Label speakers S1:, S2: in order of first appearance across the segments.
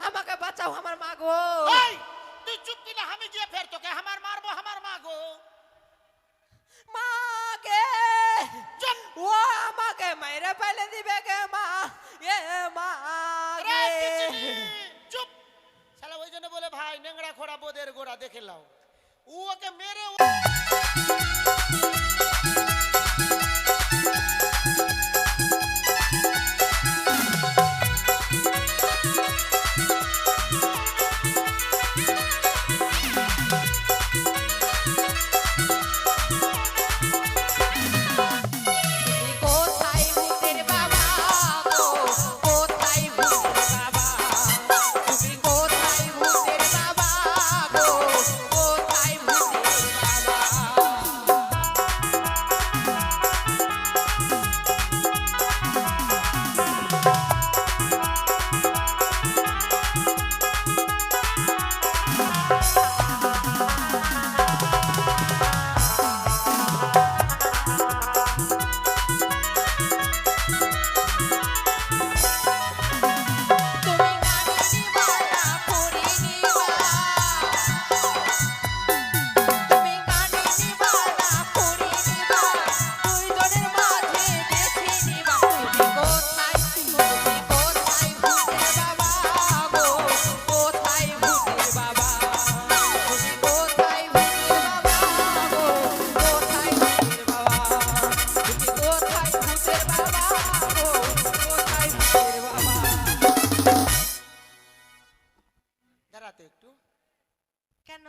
S1: আমাকে বাঁচাও আমার মা গো।
S2: এই তুই চুপ কি না, আমি গিয়ে ফের তোকে আমার মারবো, আমার মা গো।
S1: মাকে
S2: চুপ।
S1: ও আমাকে মাইরে ফেলে দিবে কে মা, এ মা
S2: রে
S1: গে।
S2: কিচনি, চুপ। শালা ওই জন্য বলে ভাই নেংড়া খোড়া বোদের গোড়া দেখে লাও, ও ওকে মেরে
S1: তুমি কোথায় ভূতের বাবা গো, কোথায় ভূতের বাবা, তুমি কোথায় ভূতের বাবা গো, কোথায় ভূতের বাবা। তুমি গানে নিবা না ফুরি নিবা, তুমি গানে নিবা না ফুরি নিবা, দুইজনের মাঝে দেখে নিবা। তুমি কোথায় ভূতের বাবা গো, কোথায় ভূতের বাবা, তুমি কোথায় ভূতের বাবা গো, কোথায় ভূতের বাবা, তুমি কোথায় ভূতের বাবা গো, কোথায় ভূতের বাবা।
S2: দাঁড়াতে একটু।
S1: কেন?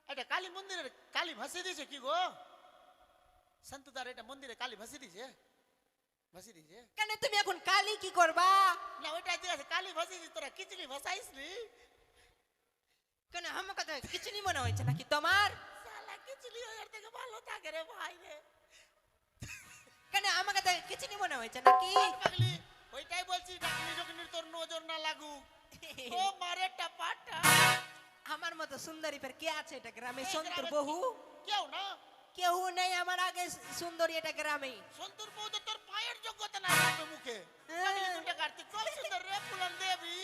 S2: এটা কালী মন্দিরের কালী ভাসিয়ে দিয়েছে কি গো? সন্তুদার এটা মন্দিরে কালী ভাসিয়ে দিয়েছে, ভাসিয়ে দিয়েছে।
S1: কেন তুমি এখন কালি কি করবা?
S2: না ওইটা দিয়ে আছে কালী ভাসিয়ে দিয়েছে, তোরা খিচড়ি ভাসাইসনি।
S1: কেন আমাকে তো খিচুড়ি মনে হয়েছে নাকি তোমার?
S2: শালা খিচড়ি ওর থেকে ভালো থাকে রে ভাই রে।
S1: কেন আমাকে তো খিচুড়ি মনে হয়েছে নাকি?
S2: পাগলি ওইটাই বলছি, ডাকনি যখন তোর নজর না লাগুক। ও মারে টাপাটা।
S1: আমার মতো সুন্দরী ফের কে আছে এটা গ্রামে?
S2: এই
S1: সন্তুর
S2: গ্রামে
S1: বহু
S2: কেউ না।
S1: কেউ নেই আমার আগে সুন্দরী এটা গ্রামে।
S2: সন্তুর বউ তো তোর পায়ের যোগ্যতা না রাখবে মুখে। পাগলি গুন্ডা কাটতে চল সুন্দর রে ফুলন দেবী।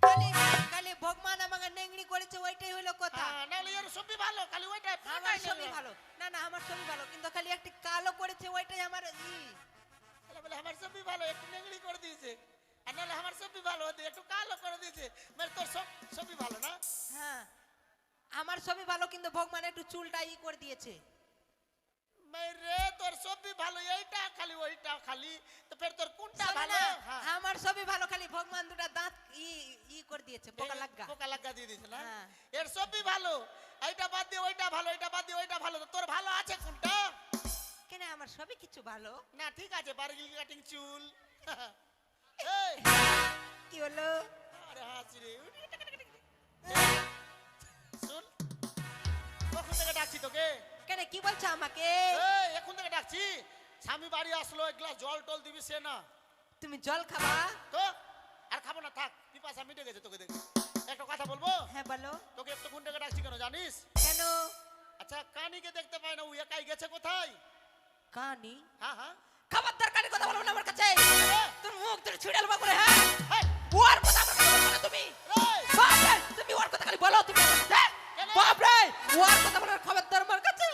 S1: কালি কালি ভগবান আমাকে নেংড়ি করেছে ওইটাই হলো কথা।
S2: হ্যাঁ নাহলে এর সবই ভালো, খালি ওইটাই
S1: আমার ছবি ভালো না, না আমার ছবি ভালো, কিন্তু খালি একটি কালো করেছে ওইটাই আমার
S2: তাহলে বলে আমার সবই ভালো, একটু নেংড়ি করে দিয়েছে। আর নাহলে আমার সবই ভালো হতে একটু কালো করে দিয়েছে, মানে তোর সবই ভালো না।
S1: হ্যাঁ আমার ছবি ভালো, কিন্তু ভগবান একটু চুলটা করে দিয়েছে।
S2: মেরে তোর সবই ভালো, এইটা খালি ওইটা খালি, তো ফের তোর কোনটা
S1: শোনো
S2: ভালো?
S1: না,
S2: হ্যাঁ
S1: আমার ছবি ভালো, খালি ভগবান দুটা দাঁত করে দিয়েছে পোকা লাগা।
S2: পোকা লাগা দিয়ে দিয়েছে না।
S1: হ্যাঁ।
S2: এর সবই ভালো, এইটা বাদ দিয়ে ওইটা ভালো, এইটা বাদ দিয়ে ওইটা ভালো, তো তোর ভালো আছে কোনটা?
S1: কেন আমার সবই কিছু ভালো।
S2: না ঠিক আছে, বারগিল কাটিং চুল। এই
S1: কি হলো?
S2: আরে হাসি রে। শুন, কখন থেকে ডাকছি তোকে?
S1: কেন কি বলছো আমাকে?
S2: এই এখন থেকে ডাকছি, স্বামী বাড়ি আসলো, এক গ্লাস জল টল দিবি সে না।
S1: তুমি জল খাবা?
S2: তো আর খাবো না, থাক, পিপাসা মিটে গেছে তোকে দেখে। একটা কথা বলবো?
S1: হ্যাঁ বলো।
S2: তোকে একটু কোন থেকে ডাকছি কেন জানিস?
S1: কেন?
S2: আচ্ছা কানিকে দেখতে পাই না, ও একাই গেছে কোথায়?
S1: কানি?
S2: হ্যাঁ হ্যাঁ।
S1: খবরদার কানি কথা বলবো না আমার কাছে।
S2: এই,
S1: তোর মুখ তোর ছুড়ে আলবা করে। হ্যাঁ
S2: এই,
S1: ওর কথা আমার কাছে বলবো না তুমি।
S2: এই,
S1: বাপ রে তুমি ওর কথা খালি বলো তুমি আমার কাছে।
S2: কেন?
S1: বাপ রে ওর কথা বলার খবরদার আমার কাছে।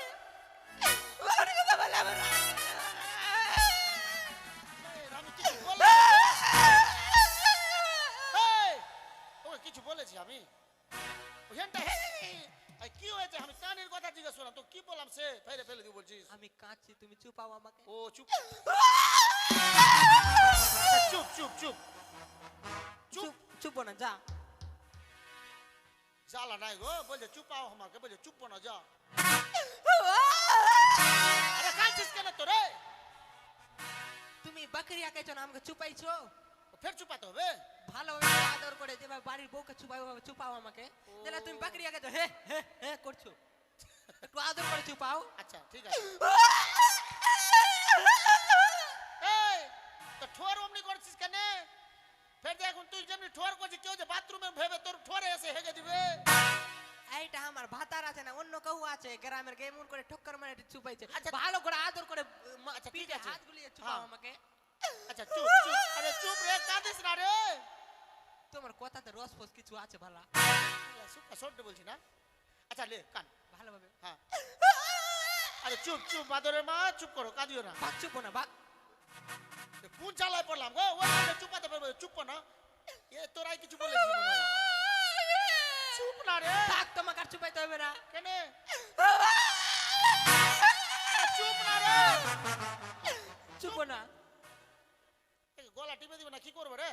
S1: ওর কথা বলে আমার
S2: আমি কিছু বললাম? এই, ওকে কিছু বলেছি আমি? ওখানটা কি হয়েছে? আমি কানের কথা জিজ্ঞেস করলাম, তো কি বললাম সে ফেলে ফেলে দিয়ে বলছিস?
S1: আমি কাঁদছি, তুমি চুপাও আমাকে।
S2: ও চুপ চুপ চুপ চুপ
S1: চুপ চুপ না যা।
S2: জ্বালা নাই গো, বলছে চুপাও আমাকে, বলছে চুপ না যা। আরে কাঁদছিস কেন তোরে?
S1: তুমি বাকরিয়া কেছো না আমাকে চুপাইছো।
S2: ফের চুপাতে হবে?
S1: ভালোভাবে আদর করে যেভাবে বাড়ির বউকে চুপাই ওভাবে চুপাও আমাকে। তাহলে তুমি বাকরিয়া কেছো হে হে হে করছো, একটু আদর করে চুপাও।
S2: আচ্ছা ঠিক আছে। এই তো ঠোর অমনি করছিস কেন? ফের দেখ এখন তুই যেমনি ঠোর করছিস, কেউ যে বাথরুমে ভেবে তোর ঠোরে এসে হেগে দিবে।
S1: এইটা আমার ভাতার আছে না, অন্য কেউ আছে গ্রামের গে এমন করে ঠক্কর মারে চুপাইছে।
S2: আচ্ছা,
S1: ভালো করে আদর করে
S2: আচ্ছা, ঠিক
S1: পিঠে
S2: আছে।
S1: হাত গুলিয়ে চুপাও
S2: হ্যাঁ।
S1: আমাকে।
S2: আচ্ছা চুপ চুপ, আরে চুপ রে, কাঁদিস না রে।
S1: তোমার কথাতে রস ফস কিছু আছে ভালা
S2: সুপটা সরতে বলছি না আচ্ছা লে কান
S1: ভালোভাবে
S2: হ্যাঁ আরে চুপ চুপ বাদরের মা চুপ করো কাঁদিও না
S1: বাক চুপ না বাক
S2: কোন চালায় পড়লাম গো ওই চুপাতে পারবো চুপ না এ তোরাই কিছু বলেছিস মনে হয়। চুপ না রে
S1: থাক তোমাকে আর চুপাইতে হবে না
S2: কেন চুপ না রে
S1: চুপ না
S2: গলা টিপে দিবে না কি করবো রে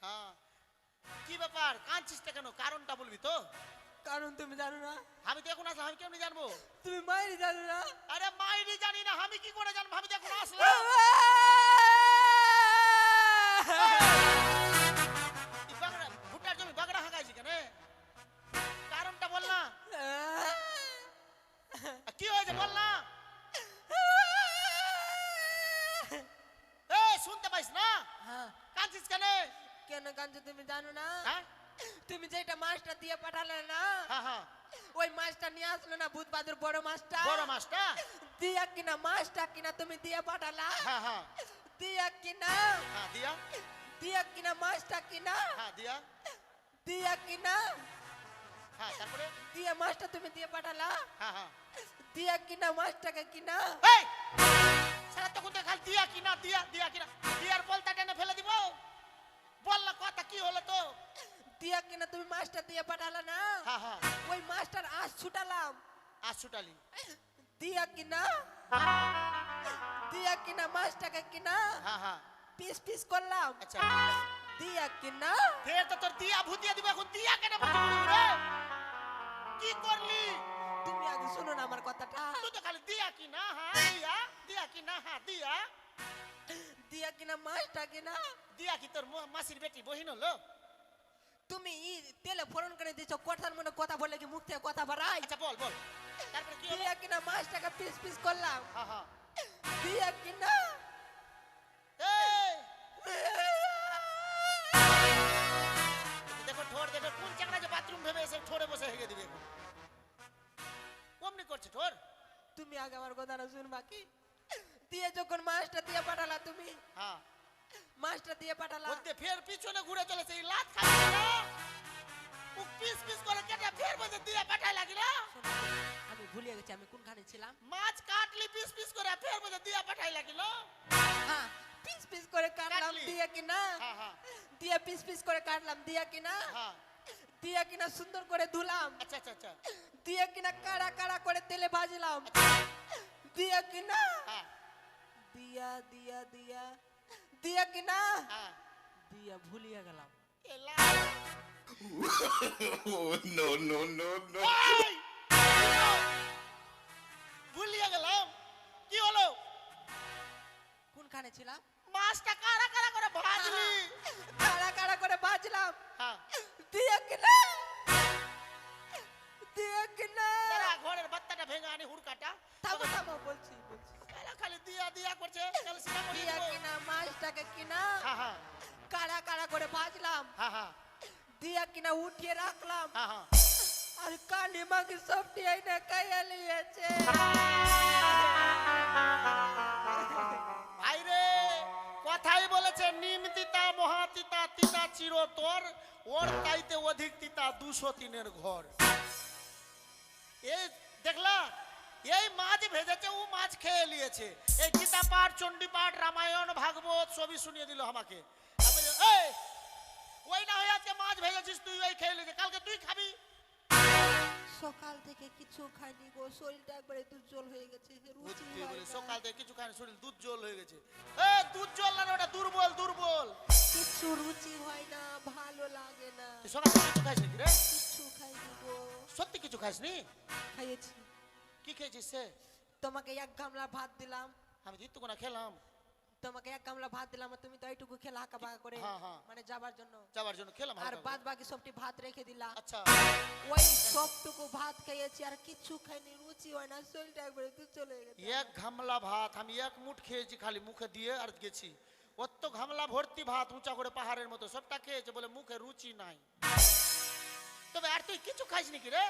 S2: হ্যাঁ কি ব্যাপার কাঁদছিসটা কেন কারণটা বলবি তো
S1: কারণ তুমি জানো না
S2: আমি তো এখন আসলাম আমি কেমনি জানবো
S1: তুমি মায়েরই জানো না
S2: আরে মাইরি জানি না আমি কি করে জানবো আমি তো এখন আসলাম এই বাগড়া ভুট্টার জমি বাগড়া হাঁকাইছি কেন কারণটা বল না কি হয়েছে বল না এ শুনতে পাইস না
S1: হ্যাঁ
S2: কাঁদছিস কেন
S1: কেন কাঞ্চু তুমি জানো না
S2: হ্যাঁ
S1: তুমি যেটা মাছটা দিয়ে পাঠালে না
S2: হ্যাঁ হ্যাঁ
S1: ওই মাছটা নিয়ে আসলো না ভূত বাদুর বড় মাছটা
S2: বড় মাছটা
S1: দিয়া কিনা মাছটা কিনা তুমি দিয়ে পাঠালা
S2: হ্যাঁ হ্যাঁ
S1: দিয়া কিনা
S2: হ্যাঁ দিয়া
S1: দিয়া কিনা মাছটা কিনা
S2: হ্যাঁ দিয়া
S1: দিয়া কিনা
S2: হ্যাঁ তারপরে
S1: দিয়া মাছটা তুমি দিয়ে পাঠালা
S2: হ্যাঁ হ্যাঁ
S1: দিয়া কিনা মাছটাকে কিনা
S2: এই সারা তখন তো খালি দিয়া কিনা দিয়া দিয়া কিনা দিয়ার বলতা টেনে ফেলে দিব বল না কথা কি হলো তো
S1: দিয়া কিনা তুমি মাছটা দিয়ে পাঠালা না
S2: হ্যাঁ হ্যাঁ
S1: ওই মাছটার আঁশ ছুটালাম
S2: আজ ছুটালি
S1: দিয়া কিনা দিয়া কিনা মাছটাকে কিনা
S2: হ্যাঁ হ্যাঁ
S1: পিস পিস করলাম
S2: আচ্ছা
S1: দিয়া কিনা
S2: ফের তো তোর দিয়া ভূতিয়া দিব এখন দিয়া কেন ভূতি রে কি করলি
S1: তুমি আগে শোনো না আমার কথাটা
S2: তুই তো খালি দিয়া কিনা হ্যাঁ দিয়া দিয়া কিনা হ্যাঁ দিয়া
S1: দিয়া কিনা মাছটা কিনা
S2: দিয়া কি তোর মাসির বেটি বহিন হলো
S1: তুমি তেলে ফোড়ন করে দিছো কথার মনে কথা বললে কি মুখ থেকে কথা বাড়াই
S2: আচ্ছা বল বল তারপরে কি হলো
S1: দিয়া কিনা মাছটাকে পিস পিস করলাম
S2: হ্যাঁ হ্যাঁ
S1: দিয়া কিনা
S2: এই দেখো ঠোর দেখো কোন চাকরা যে বাথরুম ভেবে এসে ঠোরে বসে হেগে দিবে এখন অমনি করছে ঠোর
S1: তুমি আগে আমার কথাটা শুনবা কি দিয়ে যখন মাছটা দিয়ে পাঠালা তুমি
S2: হ্যাঁ
S1: মাছটা দিয়ে পাঠালা
S2: বলতে ফের পিছনে ঘুরে চলেছে এই লাত খাবে না ও পিস পিস করে কেটে ফের বসে দিয়ে পাঠাই লাগি না
S1: আমি ভুলিয়ে গেছি আমি কোনখানে ছিলাম
S2: মাছ কাটলি পিস পিস করে ফের বসে দিয়ে পাঠাই লাগি না
S1: হ্যাঁ পিস পিস করে কাটলাম
S2: কাটলি।
S1: দিয়ে কিনা
S2: হ্যাঁ হ্যাঁ
S1: দিয়ে পিস পিস করে কাটলাম দিয়ে কিনা
S2: হ্যাঁ
S1: দিয়ে কিনা সুন্দর করে ধুলাম
S2: আচ্ছা আচ্ছা আচ্ছা
S1: দিয়ে কিনা কাড়া কাড়া করে তেলে ভাজলাম দিয়ে কিনা
S2: হ্যাঁ
S1: দিয়া দিয়া দিয়া দিয়া কিনা
S2: হ্যাঁ
S1: দিয়া ভুলিয়ে গেলাম
S2: এলা
S3: Oh, no, no, no, no.
S2: এই! ভুলিয়ে গেলাম কি হলো
S1: কোনখানে ছিলাম
S2: মাছটা কারা কারা করে ভাজলি
S1: কাড়া কাড়া করে ভাজলাম
S2: হ্যাঁ
S1: দিয়ে কিনা দিয়ে কিনা
S2: তারা ঘরের বাত্তাটা ভেঙে আনি হুড়কাটা
S1: থামো থামো বলছি বলছি
S2: এলা খালি দিয়া দিয়া করছে চল সিনা করি
S1: দিয়া কিনা মাছটাকে কিনা
S2: হ্যাঁ হ্যাঁ
S1: কাড়া কাড়া করে ভাজলাম
S2: হ্যাঁ হ্যাঁ
S1: দিয়া কিনা উঠিয়ে রাখলাম
S2: হ্যাঁ হ্যাঁ
S1: আর কালি মাকে সবটি আইনা খাইয়া লিয়েছে
S2: ভাইরে কথাই বলেছে নিম তিতা মহাতিতা তিতা চিরতর ওর তাইতে অধিক তিতা 203 ঘর এই দেখলা এই মাছ ভেজেছে ও মাছ খেয়ে নিয়েছে এই গীতা পাঠ চণ্ডী পাঠ রামায়ণ ভাগবত সবই শুনিয়ে দিল আমাকে এই ওই না হয়ে আজকে মাছ ভেজেছিস তুই ওই খেয়ে নিয়েছে কালকে তুই খাবি
S1: সকাল থেকে কিছু খাইনি গো শরীরটা একবারে দুর্জল হয়ে গেছে রুচি
S2: বুদ্ধি
S1: হয়
S2: বলে
S1: না।
S2: সকাল থেকে কিছু খায়নি শরীর দুধ জল হয়ে গেছে দুধ জল না ওটা দুর্বল দুর্বল
S1: কিছু রুচি হয় না ভালো লাগে না
S2: তুই সকাল থেকে কিছু খাইস নাকি রে
S1: কিছু খাইনি গো
S2: সত্যি কিছু খাইসনি
S1: খাইয়েছি
S2: কি খেয়েছিস সে
S1: তোমাকে এক গামলা ভাত দিলাম
S2: আমি দিত কোনা খেলাম
S1: তোমাকে এক গামলা ভাত দিলাম আর তুমি তো এইটুকু খেলা হাঁকা বাঁকা করে
S2: হ্যাঁ, হ্যাঁ।
S1: মানে যাবার জন্য
S2: যাবার জন্য খেলাম
S1: আর
S2: হালকা
S1: বাদ বাকি সবটি ভাত রেখে দিলা
S2: করে। আচ্ছা
S1: ওই সবটুকু ভাত খেয়েছি আর কিছু খাইনি রুচি হয় না শরীরটা একবারে দুর্জল হয়ে গেছে
S2: এক ঘামলা ভাত আমি এক মুঠ খেয়েছি খালি মুখে দিয়ে আর গেছি অত ঘামলা ভর্তি ভাত উঁচা করে পাহাড়ের মতো সবটা খেয়েছে বলে মুখে রুচি নাই তবে আর তুই কিছু খাইস নাকি রে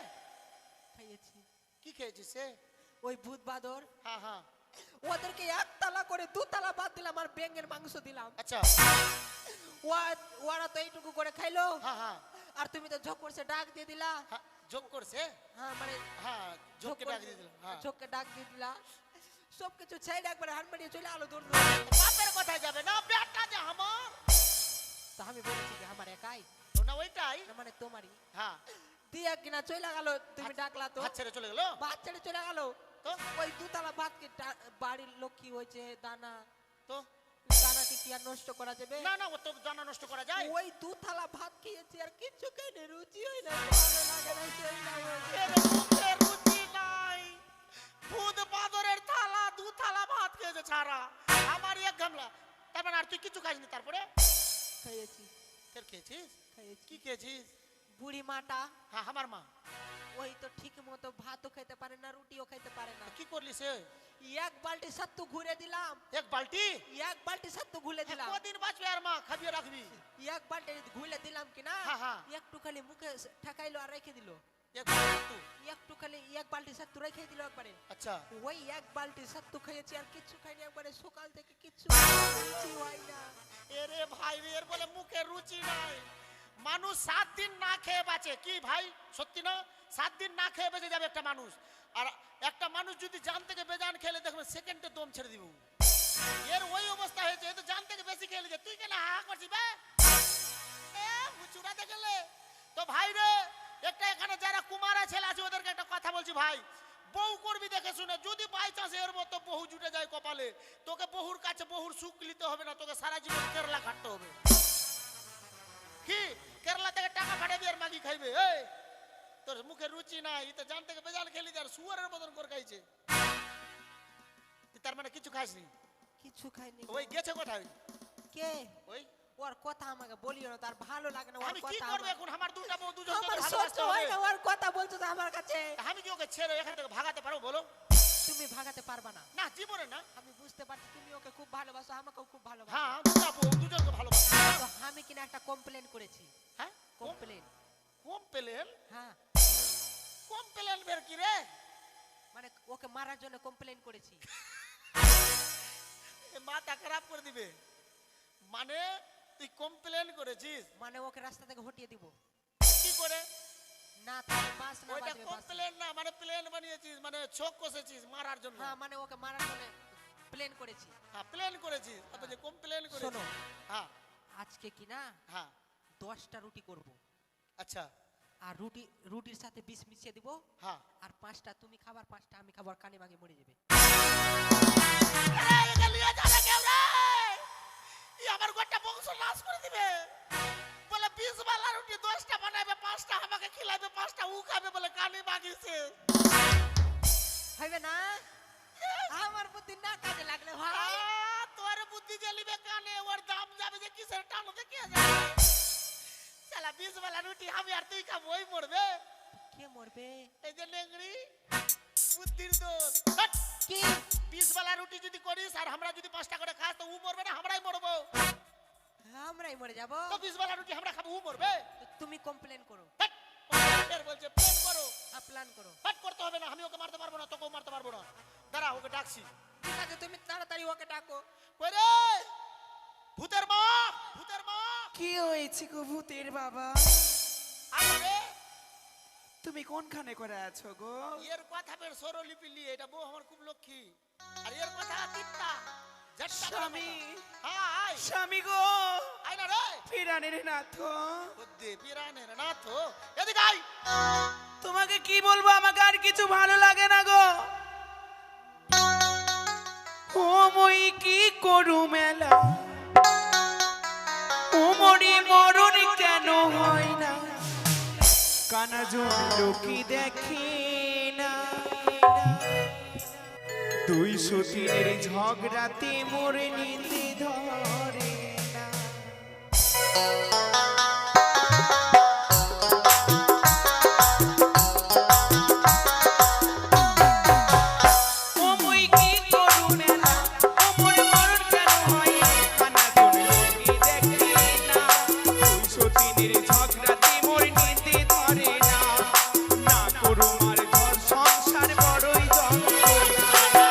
S1: খাইয়েছি
S2: কি খেয়েছিস সে
S1: ওই ভূত বাদর
S2: হ্যাঁ হ্যাঁ
S1: ওদেরকে একতলা করে দুতলা ভাত দিলাম আর ব্যাঙের মাংস দিলাম
S2: আচ্ছা
S1: ওরা তো এইটুকু করে খাইলো,
S2: হ্যাঁ হ্যাঁ
S1: আর তুমি তো ঝোঁক করছে ডাক দিয়ে দিলা।
S2: হ্যাঁ, যোগ করছে।
S1: হ্যাঁ মানে
S2: হ্যাঁ যোগকে ডাক দিয়ে দিলাম। হ্যাঁ
S1: ঝোঁককে ডাক দিয়ে দিলা, সবকিছু ছেড়ে একবারে হাত মারিয়ে চলে আলো দৌড়।
S2: বাপের কথায় যাবে না, বেটা যে আমার।
S1: তো আমি বলেছি যে আমার একাই
S2: তো না ওইটাই।
S1: না, মানে তোমারই।
S2: হ্যাঁ
S1: দিয়া কিনা চলে গেল, তুমি ডাকলা তো
S2: হাত ছেড়ে চলে গেল।
S1: ভাত ছেড়ে চলে গেল।
S2: তো
S1: ওই দুতলা ভাত কি বাড়ির লক্ষ্মী হয়েছে, দানা
S2: তো
S1: দানাটি কি আর নষ্ট করা যাবে?
S2: না না, ও তো জানা নষ্ট করা যায়।
S1: ওই দুতলা ভাত খেয়েছি আর কিচ্ছু খাইনি, রুচি হয় না, ভালো লাগে না, সেই না হয়েছে।
S2: এর মুখে রুচি নাই, দুধ বাদরের থালা দু থালা ভাত খেয়েছে ছাড়া, আমার এক গামলা। তার মানে আর তুই কিছু খাসনি? তারপরে
S1: খেয়েছি
S2: ফের খেয়েছিস?
S1: খেয়েছি।
S2: কি খেয়েছিস?
S1: বুড়ি মাটা
S2: হ্যাঁ আমার মা।
S1: ওই তো ঠিক মতো ভাতও খেতে পারে না, রুটিও খেতে পারে না।
S2: কি করলি সে?
S1: এক বালতি সত্তু ঘুরে দিলাম,
S2: এক বালতি?
S1: এক বালতি সত্তু ঘুরে দিলাম,
S2: কদিন বাঁচবে আর মা, খাবিয়ে রাখবি।
S1: এক বালতি ঘুরে দিলাম কিনা,
S2: হ্যাঁ, হ্যাঁ।
S1: একটু খালি মুখে ঠেকাইলো আর রেখে দিল।
S2: এক বালতি?
S1: একটু খালি এক বালতি সত্তু রেখে দিল একবারে।
S2: আচ্ছা
S1: ওই এক বালতি সত্তু খেয়েছি আর কিচ্ছু খাইনি, একবারে সকাল থেকে কিচ্ছু রুচি হয় না।
S2: এরে ভাই রে, এর বলে মুখে রুচি নাই। মানুষ 7 দিন না খেয়ে বাঁচে, কি ভাই সত্যি না? 7 দিন না খেয়ে বেঁচে যাবে একটা মানুষ। আর একটা মানুষ যদি জান থেকে বেজান খেলে দেখবে সেকেন্ডে দম ছেড়ে দিব। এর ওই অবস্থা হয়েছে, এ তো জান থেকে বেশি খেয়ে লিখে। তুই কেন হা করছিস বে? এ হুচুরাতে গেলে তো ভাই রে, একটা এখানে যারা কুমারা ছেলে আছে ওদেরকে একটা কথা বলছি ভাই, বউ করবি দেখে শুনে। যদি বাই চান্স এর মতো বহু জুটে যায় কপালে, তোকে বহুর কাছে বহুর সুখ নিতে হবে না, তোকে সারা জীবন কেরলা খাটতে হবে। কি কেরলা থেকে টাকা পাঠাবি আর মাগি খাইবে? এই তোর মুখে রুচি নাই, তো জান থেকে বেজান খেলি আর সুয়ারের মতন করে খাইছে। তার মানে কিছু খাসনি?
S1: কিছু খাইনি।
S2: ওই গেছে কোথায়?
S1: কে?
S2: ওই
S1: ওর কথা আমাকে বলিও না, তার ভালো লাগে না ওর
S2: আমি কি
S1: কথা।
S2: করব এখন? আমার দুটো বউ দুজন
S1: আমার সহ্য
S2: ভালোবাসতে
S1: হয় না
S2: হবে।
S1: ওর কথা বলছো তো আমার কাছে।
S2: আমি কি ওকে ছেড়ে এখান থেকে ভাগাতে পারবো বলো?
S1: তুমি ভাগাতে পারবা না।
S2: না জীবনে না।
S1: আমি বুঝতে পারছি তুমি ওকে খুব ভালোবাসো, আমাকেও খুব ভালোবাসো।
S2: হ্যাঁ দুটো বউ দুজনকে ভালোবাসি।
S1: তো আমি কিনা একটা কমপ্লেন করেছি।
S2: হ্যাঁ
S1: কমপ্লেন?
S2: কমপ্লেন?
S1: হ্যাঁ
S2: কমপ্লেন বের কি রে?
S1: মানে ওকে মারার জন্য কমপ্লেন করেছি।
S2: এ মাথা খারাপ করে দিবে। মানে তুই কমপ্লেন করেছিস?
S1: মানে ওকে রাস্তা থেকে হটিয়ে দিব।
S2: কি করে?
S1: না তার বাস না
S2: ওইটা
S1: বাজবে বাস।
S2: কমপ্লেন না, মানে প্লেন বানিয়েছিস, মানে চোখ কষেছিস মারার জন্য।
S1: হ্যাঁ মানে ওকে মারার জন্য প্লেন করেছি।
S2: হ্যাঁ প্লেন করেছিস, তারপর যে কমপ্লেন করেছিস।
S1: শোনো।
S2: হ্যাঁ
S1: আজকে কিনা
S2: হ্যাঁ
S1: 10টা রুটি করব,
S2: আচ্ছা
S1: আর রুটির সাথে বিষ মিশিয়ে দিব,
S2: হ্যাঁ।
S1: আর 5টা তুমি খাবার 5টা আমি খাবার, কানে মাগে মরে যাবে।
S2: আরে এটা লিয়ে যা রে কেউ রে, ই আমার গোটা বংশ নাশ করে দিবে। বলে 20 বালা রুটি 10টা বানাবে, 5টা আমাকে খিলাবে, 5টা ও খাবে, বলে কানে মাগিছে।
S1: হবে না? আমার বুদ্ধি না কাজে লাগলে ভাই।
S2: তোর বুদ্ধি জ্বলিবে কানে, ওর দাম যাবে যে কিসের টানো দেখে যাবে। শালা 20 বালা রুটি আমি আর তুই খাবো, ওই মরবে।
S1: কে মরবে?
S2: এই যে লেংড়ি বুদ্ধির দোষ। হট!
S1: কি
S2: 20 বালা রুটি যদি করিস আর আমরা যদি 5টা করে খাস তো ও মরবে না, আমরাই মরবো।
S1: আমরাই মরে যাব?
S2: তো 20 বালা রুটি আমরা খাবো, ও মরবে।
S1: তো তুমি কমপ্লেন করো।
S2: হট! ফের বলছে প্ল্যান করো।
S1: প্ল্যান করো।
S2: হট করতে হবে না, আমি ওকে মারতে পারবো না, তোকেও মারতে পারবো না। দাঁড়া ওকে ডাকছি।
S1: ঠিক আছে তুমি তাড়াতাড়ি ওকে ডাকো।
S2: কই রে ভূতের মা, ভূতের মা।
S4: কি হয়েছে গো ভূতের বাবা?
S2: আরে
S4: তুমি কোনখানে করে আছো গো?
S2: এর কথা বের সরলিপি লিয়ে, এটা বউ আমার খুব লক্ষ্মী। আর এর কথা তিনটা জটটা
S4: স্বামী,
S2: হ্যাঁ আয়
S4: স্বামী গো,
S2: আয় না রে
S4: ফিরানের নাথ,
S2: বুদ্ধি পিরানের না তো, এদিকে আয়।
S4: তোমাকে কি বলবো, আমাকে আর কিছু ভালো লাগে না গো। ও মই কি করু মেলা, ও মরি মরণ কেন হয় না, কানা জন কি দেখি না, 203 ঝগড়াতে মোর নিন্দে ধরে না। ও মই কি করু মেলা, ও মোর মরণ কেন হয় না, কানা জন কি দেখি না, 203 ঝগড়াতে মোর নিন্দে ধরে না, না করু মার ঘর সংসার বড়ই যন্ত্রণা।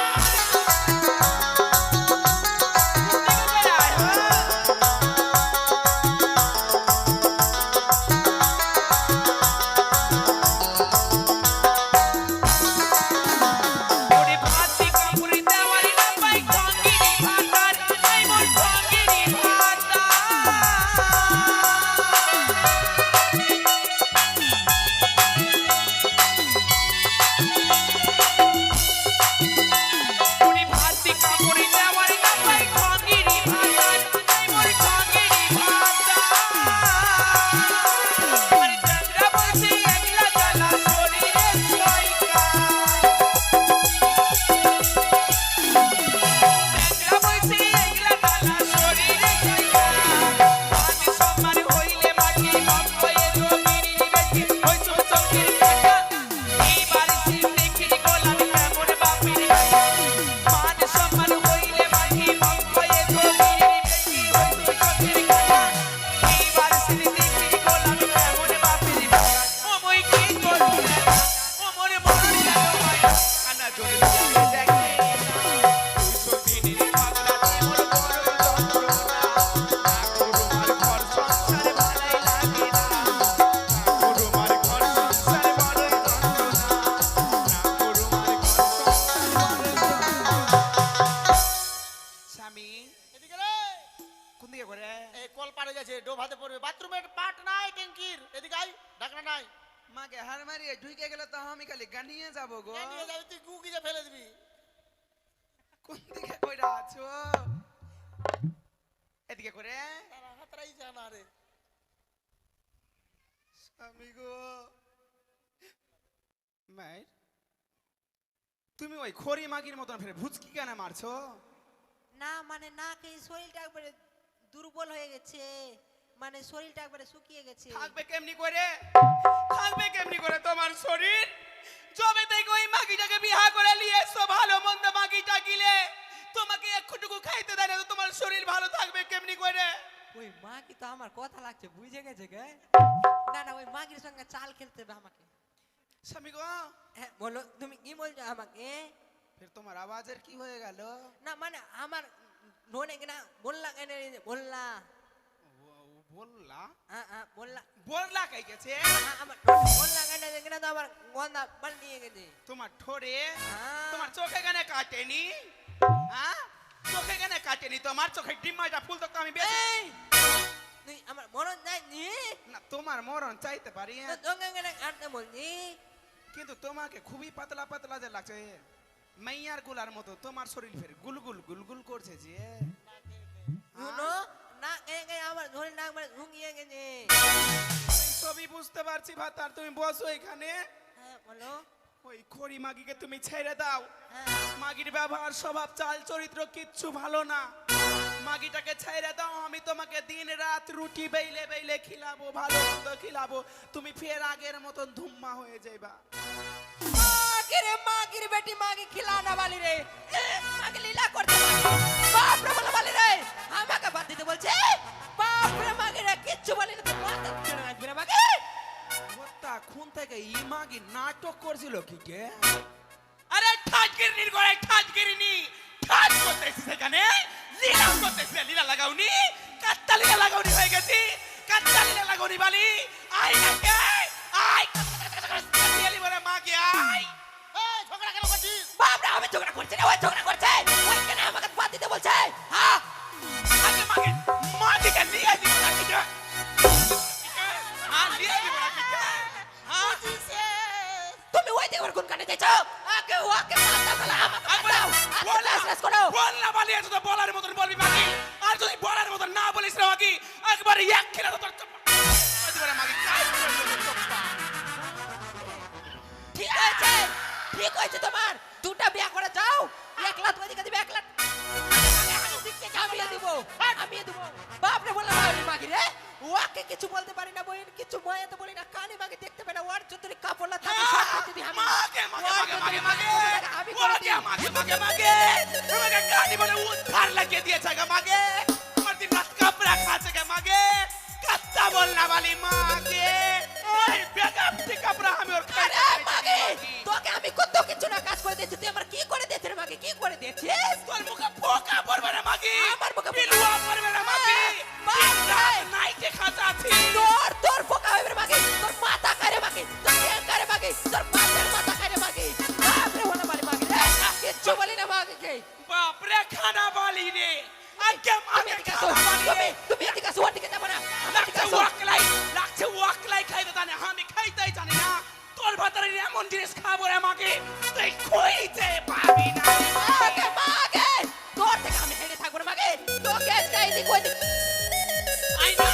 S2: ঢাকনা নাই
S4: মাকে হার মারিয়ে ঢুকে গেলে তো আমি খালি গানিয়ে যাবো গো।
S2: এ নিয়ে যাবি তুই গুগিয়ে ফেলে দিবি
S4: কোন দিকে কইরা আছো? এদিকে করে
S2: তারা হাতরাই জানা রে
S4: স্বামী গো। মায়ের তুমি ওই খড়ি মাগির মতন ফেরে ভুচকি কেন মারছো?
S5: না মানে নাকে শরীরটা একবারে দুর্বল হয়ে গেছে, মানে শরীরটা একবারে শুকিয়ে গেছে।
S4: থাকবে কেমনি করে? থাকবে কেমনি করে তোমার শরীর? যবে থেকে ওই মাগিটাকে বিয়া করে নিয়ে এসো, ভালো মন্দ মাগিটা গিলে তোমাকে একটুকু খাইতে দেয় না, তো তোমার শরীর ভালো থাকবে কেমনি করে?
S5: ওই মা কি তো আমার কথা লাগছে, বুঝে গেছে গে। না না, ওই মাগির সঙ্গে চাল খেলতে হবে আমাকে।
S4: স্বামী গো,
S5: হ্যাঁ বলো, তুমি কি বলছো আমাকে?
S4: ফের তোমার আওয়াজের কি হয়ে গেল?
S5: না মানে আমার নোনে কিনা বললা কেন, বললা
S4: বললা
S5: হ্যাঁ হ্যাঁ বললা
S4: বললা কাই গেছে?
S5: আমার বললা কেন কিনা তো আমার গন্ধা পাল নিয়ে গেছে।
S4: তোমার ঠোরে
S5: হ্যাঁ।
S4: তোমার চোখে কেনে কাটেনি? হ্যাঁ চোখে কেনে কাটেনি? তোমার চোখে ডিম্মাটা ফুল তো আমি বেশি
S5: এই, তুই আমার মরণ নাই নি
S4: না, তোমার মরণ চাইতে পারি
S5: তো তোকে কেন কাটতে বলছি?
S4: কিন্তু তোমাকে খুবই পাতলা পাতলা যে লাগছে, মাইয়ার গুলার মতো তোমার শরীর ফের গুলগুল গুলগুল করছে যে।
S5: শুনো না, আমার ধরে নাক মানে ঝুঁকিয়ে গেছে।
S4: আমি সবই বুঝতে পারছি ভাতার, তুমি বসো এখানে।
S5: হ্যাঁ বলো।
S4: ওই খড়ি মাগিকে তুমি ছেড়ে দাও।
S5: হ্যাঁ
S4: মাগির ব্যবহার স্বভাব চাল চরিত্র কিচ্ছু ভালো না। মাগিটাকে ছেড়ে দাও, আমি তোমাকে দিন রাত রুটি বেইলে বেইলে খিলাবো, ভালো মন্দ খিলাবো, তুমি ফের আগের মতন ধুম্মা হয়ে যাইবা।
S5: মাগিরে মাগির বেটি মাগি খিলানা वाली রে, মাগি লীলা করতে বাপ রে বলে वाली রে, আমাকে বাদ দিতে বলছে। বাপ রে মাগি রে, কিচ্ছু বলি না, তো মাথা ছেড়ে রাখবি রে মাগি।
S4: ওটা খুন থেকে ই মাগি নাটক করছিল কি কে? আরে ঠাজগিরনির গড়ে ঠাজগিরনি ঠাজ করতেছিস এখানে, লীলা করতেছিস, লীলা লাগাওনি, কাট্টা লীলা লাগাওনি হয়ে গেছি, কাট্টা লীলা লাগাওনি বালি। আই না কে আই কাটলি বলে মাগি আই।
S2: এই ঝগড়া কেন করছিস
S5: বাপ রে, আমি ঝগড়া করছি না, ওই ঝগড়া করছে। ওই কেন আমাকে বাদ দিতে বলছে? হ্যাঁ
S4: আগে মাগে মাগিকে নিয়ে দিব নাকি রে? নিয়ে দিব নাকি রে?
S5: তুমি ওই দেখবার কোন কানে দিয়েছো? আগে ওকে মাথা ফেলা, আমাকে দাও, আগে শেষ করো।
S4: বললা বালি আছে তো বলার মতন বলবি মাগি, আর যদি বলার মতন না বলিস রে মাগি, একবারে এক খেলা তো তোর একবারে মাগি কাই করে দেব চপ্পা।
S5: ঠিক আছে, ঠিক হয়েছে তোমার, দুটা বিয়া করে যাও। 1 লাখ ওইদিকে দিবে, 1 লাখ আমিও দিব, আমিও দিব। বাপরে বললাম আমি মাগি রে, ওকে কিছু বলতে পারি না, বইন কিছু মায়া তো বলি না, কানে মাগি দেখতে পাই না, ওর যতরি কাপড় থাকে সব খেতে দিই আমি।
S4: মাগে মাগে মাগে মাগে মাগে
S5: আমি করে দিই।
S4: মাগে মাগে মাগে তোমাকে কানি বলে উদ্ধার লাগিয়ে দিয়েছে গা মাগে, আমার দিন রাত কাপড়া খাচ্ছে গা মাগে, কাচ্চা বললা বালি মাগে, ওই বেগাম থেকে কাপড়া আমি ওর খাই
S5: আরে মাগি, তোকে আমি কত কিছু না কাজ করে দিয়েছি, তুই আমার কি করে দিয়েছিস রে মাগি, কি করে দিয়েছিস?
S4: তোর মুখে পোকা পড়বে না মাগি,
S5: আমার মুখে পোকা-
S4: পিলুয়া পড়বে না মাগি,
S5: বাপ
S4: দিন
S5: রে।
S4: রাত নাইটে খাঁচাছি।
S5: তোর পোকা হবে রে মাগি, তোর মাথা খায় রে মাগি, তোর ঠ্যাং খায় রে মাগি, তোর বাপের মাথা খায় রে মাগি। বাপরে বলে মারি মাগি রে, কিচ্ছু বলি না মাগিকে।
S4: বাপরে খানা বালি রে, আজকে
S5: তুমি
S4: মাগে
S5: এদিকে আসো,
S4: খানা বালি রে।
S5: তুমি এদিকে আসো, ওর দিকে যাবো না, আমার দিকে
S4: লাগছে
S5: আসো।
S4: ওয়াকলাই খাইতে জানে, আমি খাইতেই জানি না। তোর ভাতারে এমন জিনিস খাবো রে মাগে, তুই খইতে পাবি না।
S5: মাগে মাগে, তোর থেকে আমি হেরে থাকবো না মাগে, তোকে যাই দিক ওই দিক।
S4: আই না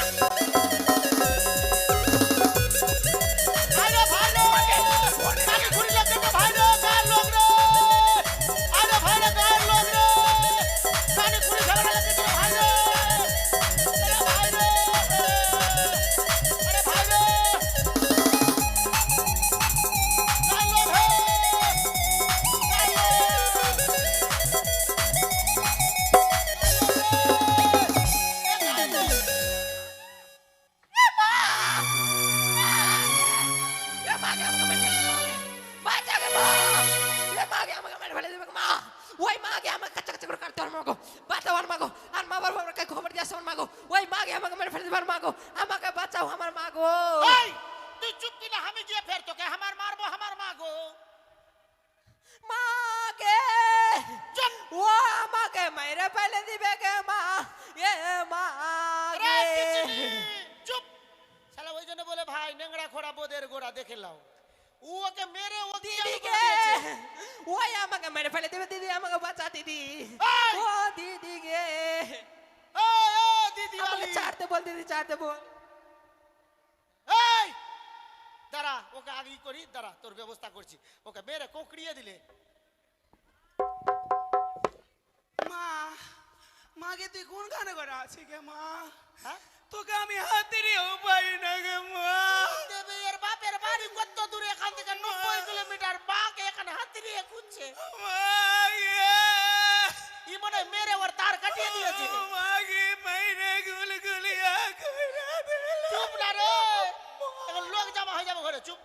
S2: আরে ভাই রে আগে ঘুরি লোক দেখো ভাই রে কার লোক রে আরে ভাই রে কার লোক রে কানে ঘুরি ঝগড়া লাগছে রে ভাই রে আরে ভাই রে আরে ভাই রে কার লোক হে
S5: এ মাগে আমাকে মেরে ফেলে, বাঁচাকে মা, এ মাগে আমাকে মেরে ফেলে দেবে মা, ওই মাগে আমাকে কাচ্চা কাচ্চা করে কাটতে আর মাগো, বাঁচাও আর মাগো, আর মা বাবার কাছে খবর দিয়ে আসো আর মাগো, ওই মাগে আমাকে মেরে ফেলে দেবে আর মাগো, আমাকে বাঁচাও আমার মাগো।
S2: এই তুই চুপ কি না আমি গিয়ে ফের তোকে আমার মারবো আমার মাগো
S5: মাগে ও আমাকে মেরে ফেলে দিবে কে মা, এ
S2: আরে
S5: মাগে।
S2: কিচ্ছু নেই। চুপ শালা ওই জন্য বলে ভাই নেংড়া খোড়া বোদের গোড়া দেখে লাও ও ওকে মেরে ও
S5: দিদিকে ওই আমাকে মেরে ফেলে দেবে দিদি আমাকে বাঁচা দিদি
S2: এই!
S5: ও দিদিকে
S2: দিদি
S5: আমাকে
S2: আলি
S5: ছাড়তে বল দিদি ছাড়তে বল
S2: এই দাঁড়া ওকে আগেই করি দাঁড়া তোর ব্যবস্থা করছি ওকে মেরে কোকড়িয়ে দিলে
S4: মা মাকে তুই কোন গানে করে আছি গে মা
S2: হ্যাঁ
S4: তোকে আমি হাতেরও পাই না গে মা
S2: দেবে এর বাপের বাড়ি কত দূরে এখান থেকে 90 কিলোমিটার বাকে এখানে হাতি নিয়ে খুঁজছে
S4: মাগে
S2: ই মনে হয় মেরে ওর তার কাটিয়ে দিয়েছে
S4: মাগে মাইরে গুলগুলিয়া কইরা দিল
S2: চুপ না রে এখন লোক জমা হয়ে যাবে ঘরে চুপ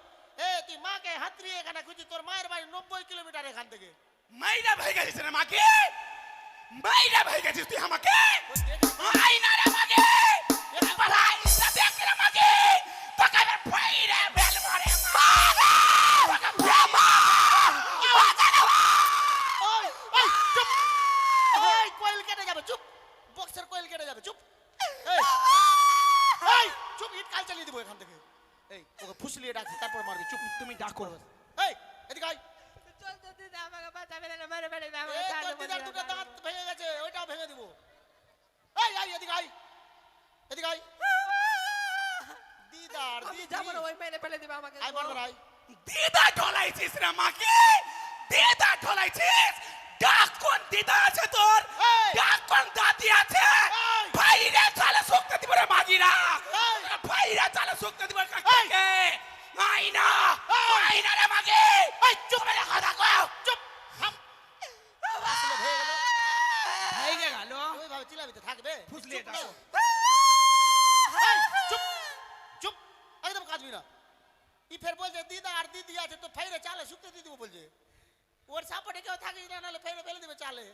S2: তুই মাকে হাত নিয়ে এখানে খুঁজি তোর মায়ের বাড়ি 90 কিলোমিটার এখান থেকে
S4: মাইরা ভাই গেছিস রে মাকে মাইরা ভাই গেছিস তুই আমাকে মাইনা রে মাকে পালাই না দেখ রে মাকে তোকে আমি ফাইরে বেল মারে
S2: ওই ওই চুপ ওই কোয়েল কেটে যাবে চুপ বক্সের কোয়েল কেটে যাবে চুপ এই চুপ ইট কাল চালিয়ে দিব এখান থেকে এই ওকে ফুসলিয়ে ডাকছি তারপর মারবি চুপ
S4: তুমি ডাকো
S2: এই এদিকে আয়
S5: চল তো দিদি আমাকে বাঁচা ফেলে না মেরে ফেলে আমাকে
S2: এই
S5: ছাড়তে
S2: তোর
S5: বল
S2: দিদার দুটো দাঁত ভেঙে গেছে ওইটাও ভেঙে দিব এই আয় এদিকে আয় এদিকে আয় দিদার
S5: আমি
S2: দিদি
S5: যাবো না ওই মেরে ফেলে দিবে আমাকে
S2: আয় বল আয়
S4: দিদা ঢলাইছিস রে মাকে দিদা ঢলাইছিস ডাক কোন দিদা আছে তোর
S2: এই!
S4: ডাক কোন দাদি আছে
S2: এই!
S4: ভাইরে চলে শক্তি দিব রে মাগিরা
S2: এই!
S4: ভাইরে চলে শক্তি দিব কাকে মাইনা মাইনা রে মাগে
S2: এই চুপ
S4: রে কথা কও
S2: চুপ থাম আসলে ভেঙে গেল
S4: ভেঙে গেল
S2: ওইভাবে চিল্লাবিতে থাকবে
S4: ফুসলিয়ে
S2: চুপ
S4: ডাকো।
S2: না। এই, চুপ চুপ একদম কাজবি না ই ফের বলছে দিদা আর দিদি আছে তো ফেরে চালে শুকতে দিয়ে দিব বলছে ওর সাপোর্টে কেউ থাকিস না নাহলে ফেরে ফেলে দিবে চালে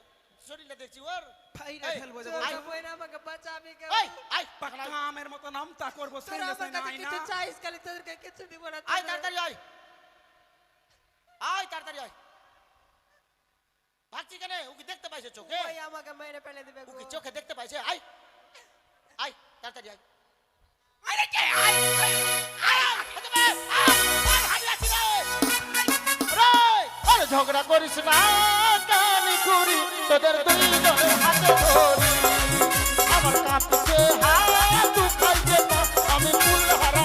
S2: শরীরটা দেখছি ওর
S4: ভাইরে
S2: এই,
S4: ফেলবো যে
S5: চল
S2: আয়।
S5: তো বই না আমাকে বাঁচাবি কেউ
S2: এই আয় পাকনা
S4: কামের মত নামতা করব
S5: তোরা
S4: সাইলে
S5: আমার
S4: সাইনা
S5: কাছে
S4: আইনা
S5: কিছু চাইস খালি তোদেরকে কিছু দিব না
S2: আয় তাড়াতাড়ি আয় আয় তাড়াতাড়ি আয় ভাগছি কেন ও কি দেখতে পাইছে চোখে
S5: ওই আমাকে মেরে ফেলে দিবে
S2: ও
S5: গো
S2: কি চোখে দেখতে পাইছে আয় আয় তাড়াতাড়ি আয়
S4: আরে কে আই
S2: ঝগড়া করিস না কানি করি তোদের দুইজনের হাতে ধরি আমার কাঁপছে হাত খাইছে আমি ফুল হারা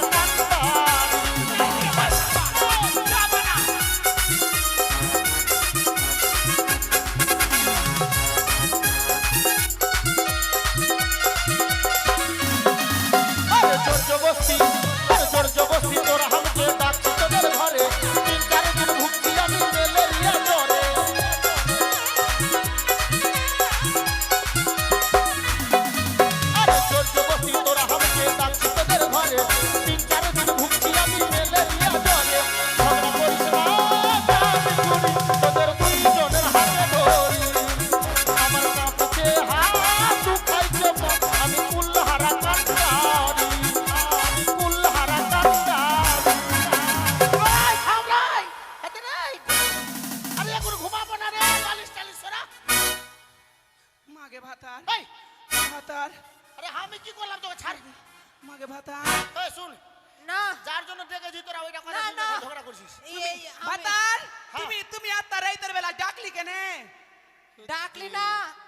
S2: জবস্তি জবস্তি তোরা আমাকে ডাকছি তোদের ঘরে 3-4 দিন ভুগছি আমি ম্যালেরিয়া জ্বরে আরে জোর জবস্তি তোরা আমাকে ডাকছি তোদের ঘরে 3-4 দিন ভুগছি আমি ম্যালেরিয়া জ্বরে ঝগড়া করিস না আমি করি তোদের দুইজনের হাতে ধরি আমার কাছে হাত খাইছে আমি কুল্লাহারা কান্দারি কুল্লাহারা কান্দারি ওই হামলাই এতে নাই আমি এখন ঘুমাবো না রে বালিশ টালিশ সরা
S4: মাগে ভাতার
S2: এই
S4: ভাতার
S2: আরে আমি কি করলাম তোকে ছাড়
S4: মাগে ভাতার
S2: এই শুন
S5: না
S2: যার জন্য ডেকেছি তোরা ওইটা কথা
S5: না,
S2: শুনে
S5: না।
S2: ঝগড়া করছিস
S5: এই
S4: ভাতার
S2: হ্যাঁ।
S4: তুমি তুমি আত্মা রাইতের বেলা ডাকলি কেনে
S5: ডাকলি না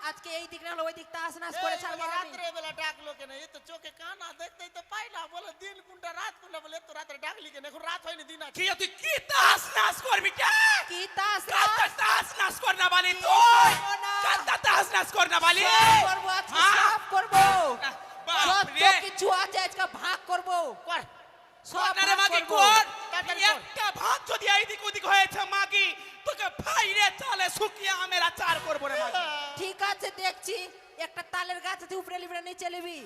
S5: আজকে এই দিক না হলে ওই দিক তাস নাচ করে ছাড়বো আমি
S2: রাত্রে বেলা ডাকলো কেন এই তো চোখে কানা দেখতেই তো পাই না বলে দিন কোনটা রাত কোনটা বলে তো রাত্রে ডাকলি কেন এখন রাত হয়নি দিন আছে
S4: কি তুই কি তাস নাচ করবি কে
S5: কি তাস
S4: কান্তা
S5: নাচ
S4: তাস নাচ কর না বালি তুই
S5: করবো না।
S4: কান্তা তাস নাচ কর না বালি
S5: করবো আজকে
S4: হ্যাঁ?
S5: সব করবো
S4: বাপ
S5: যত
S4: রে।
S5: কিছু আছে আজকে ভাগ করবো
S2: কর
S5: সব
S4: আপনারে
S5: ভাগ
S4: মাগি
S5: করবো।
S4: কর
S2: তাড়াতাড়ি কর।
S4: একটা ভাত যদি এইদিক ওদিক হয়েছে মাগি তোকে ভাইরে চালে শুকিয়ে আমের আচার করবো রে মাগি
S5: ঠিক আছে দেখছি একটা তালের গাছ আছে উপরে লিবরে নিচে লিবি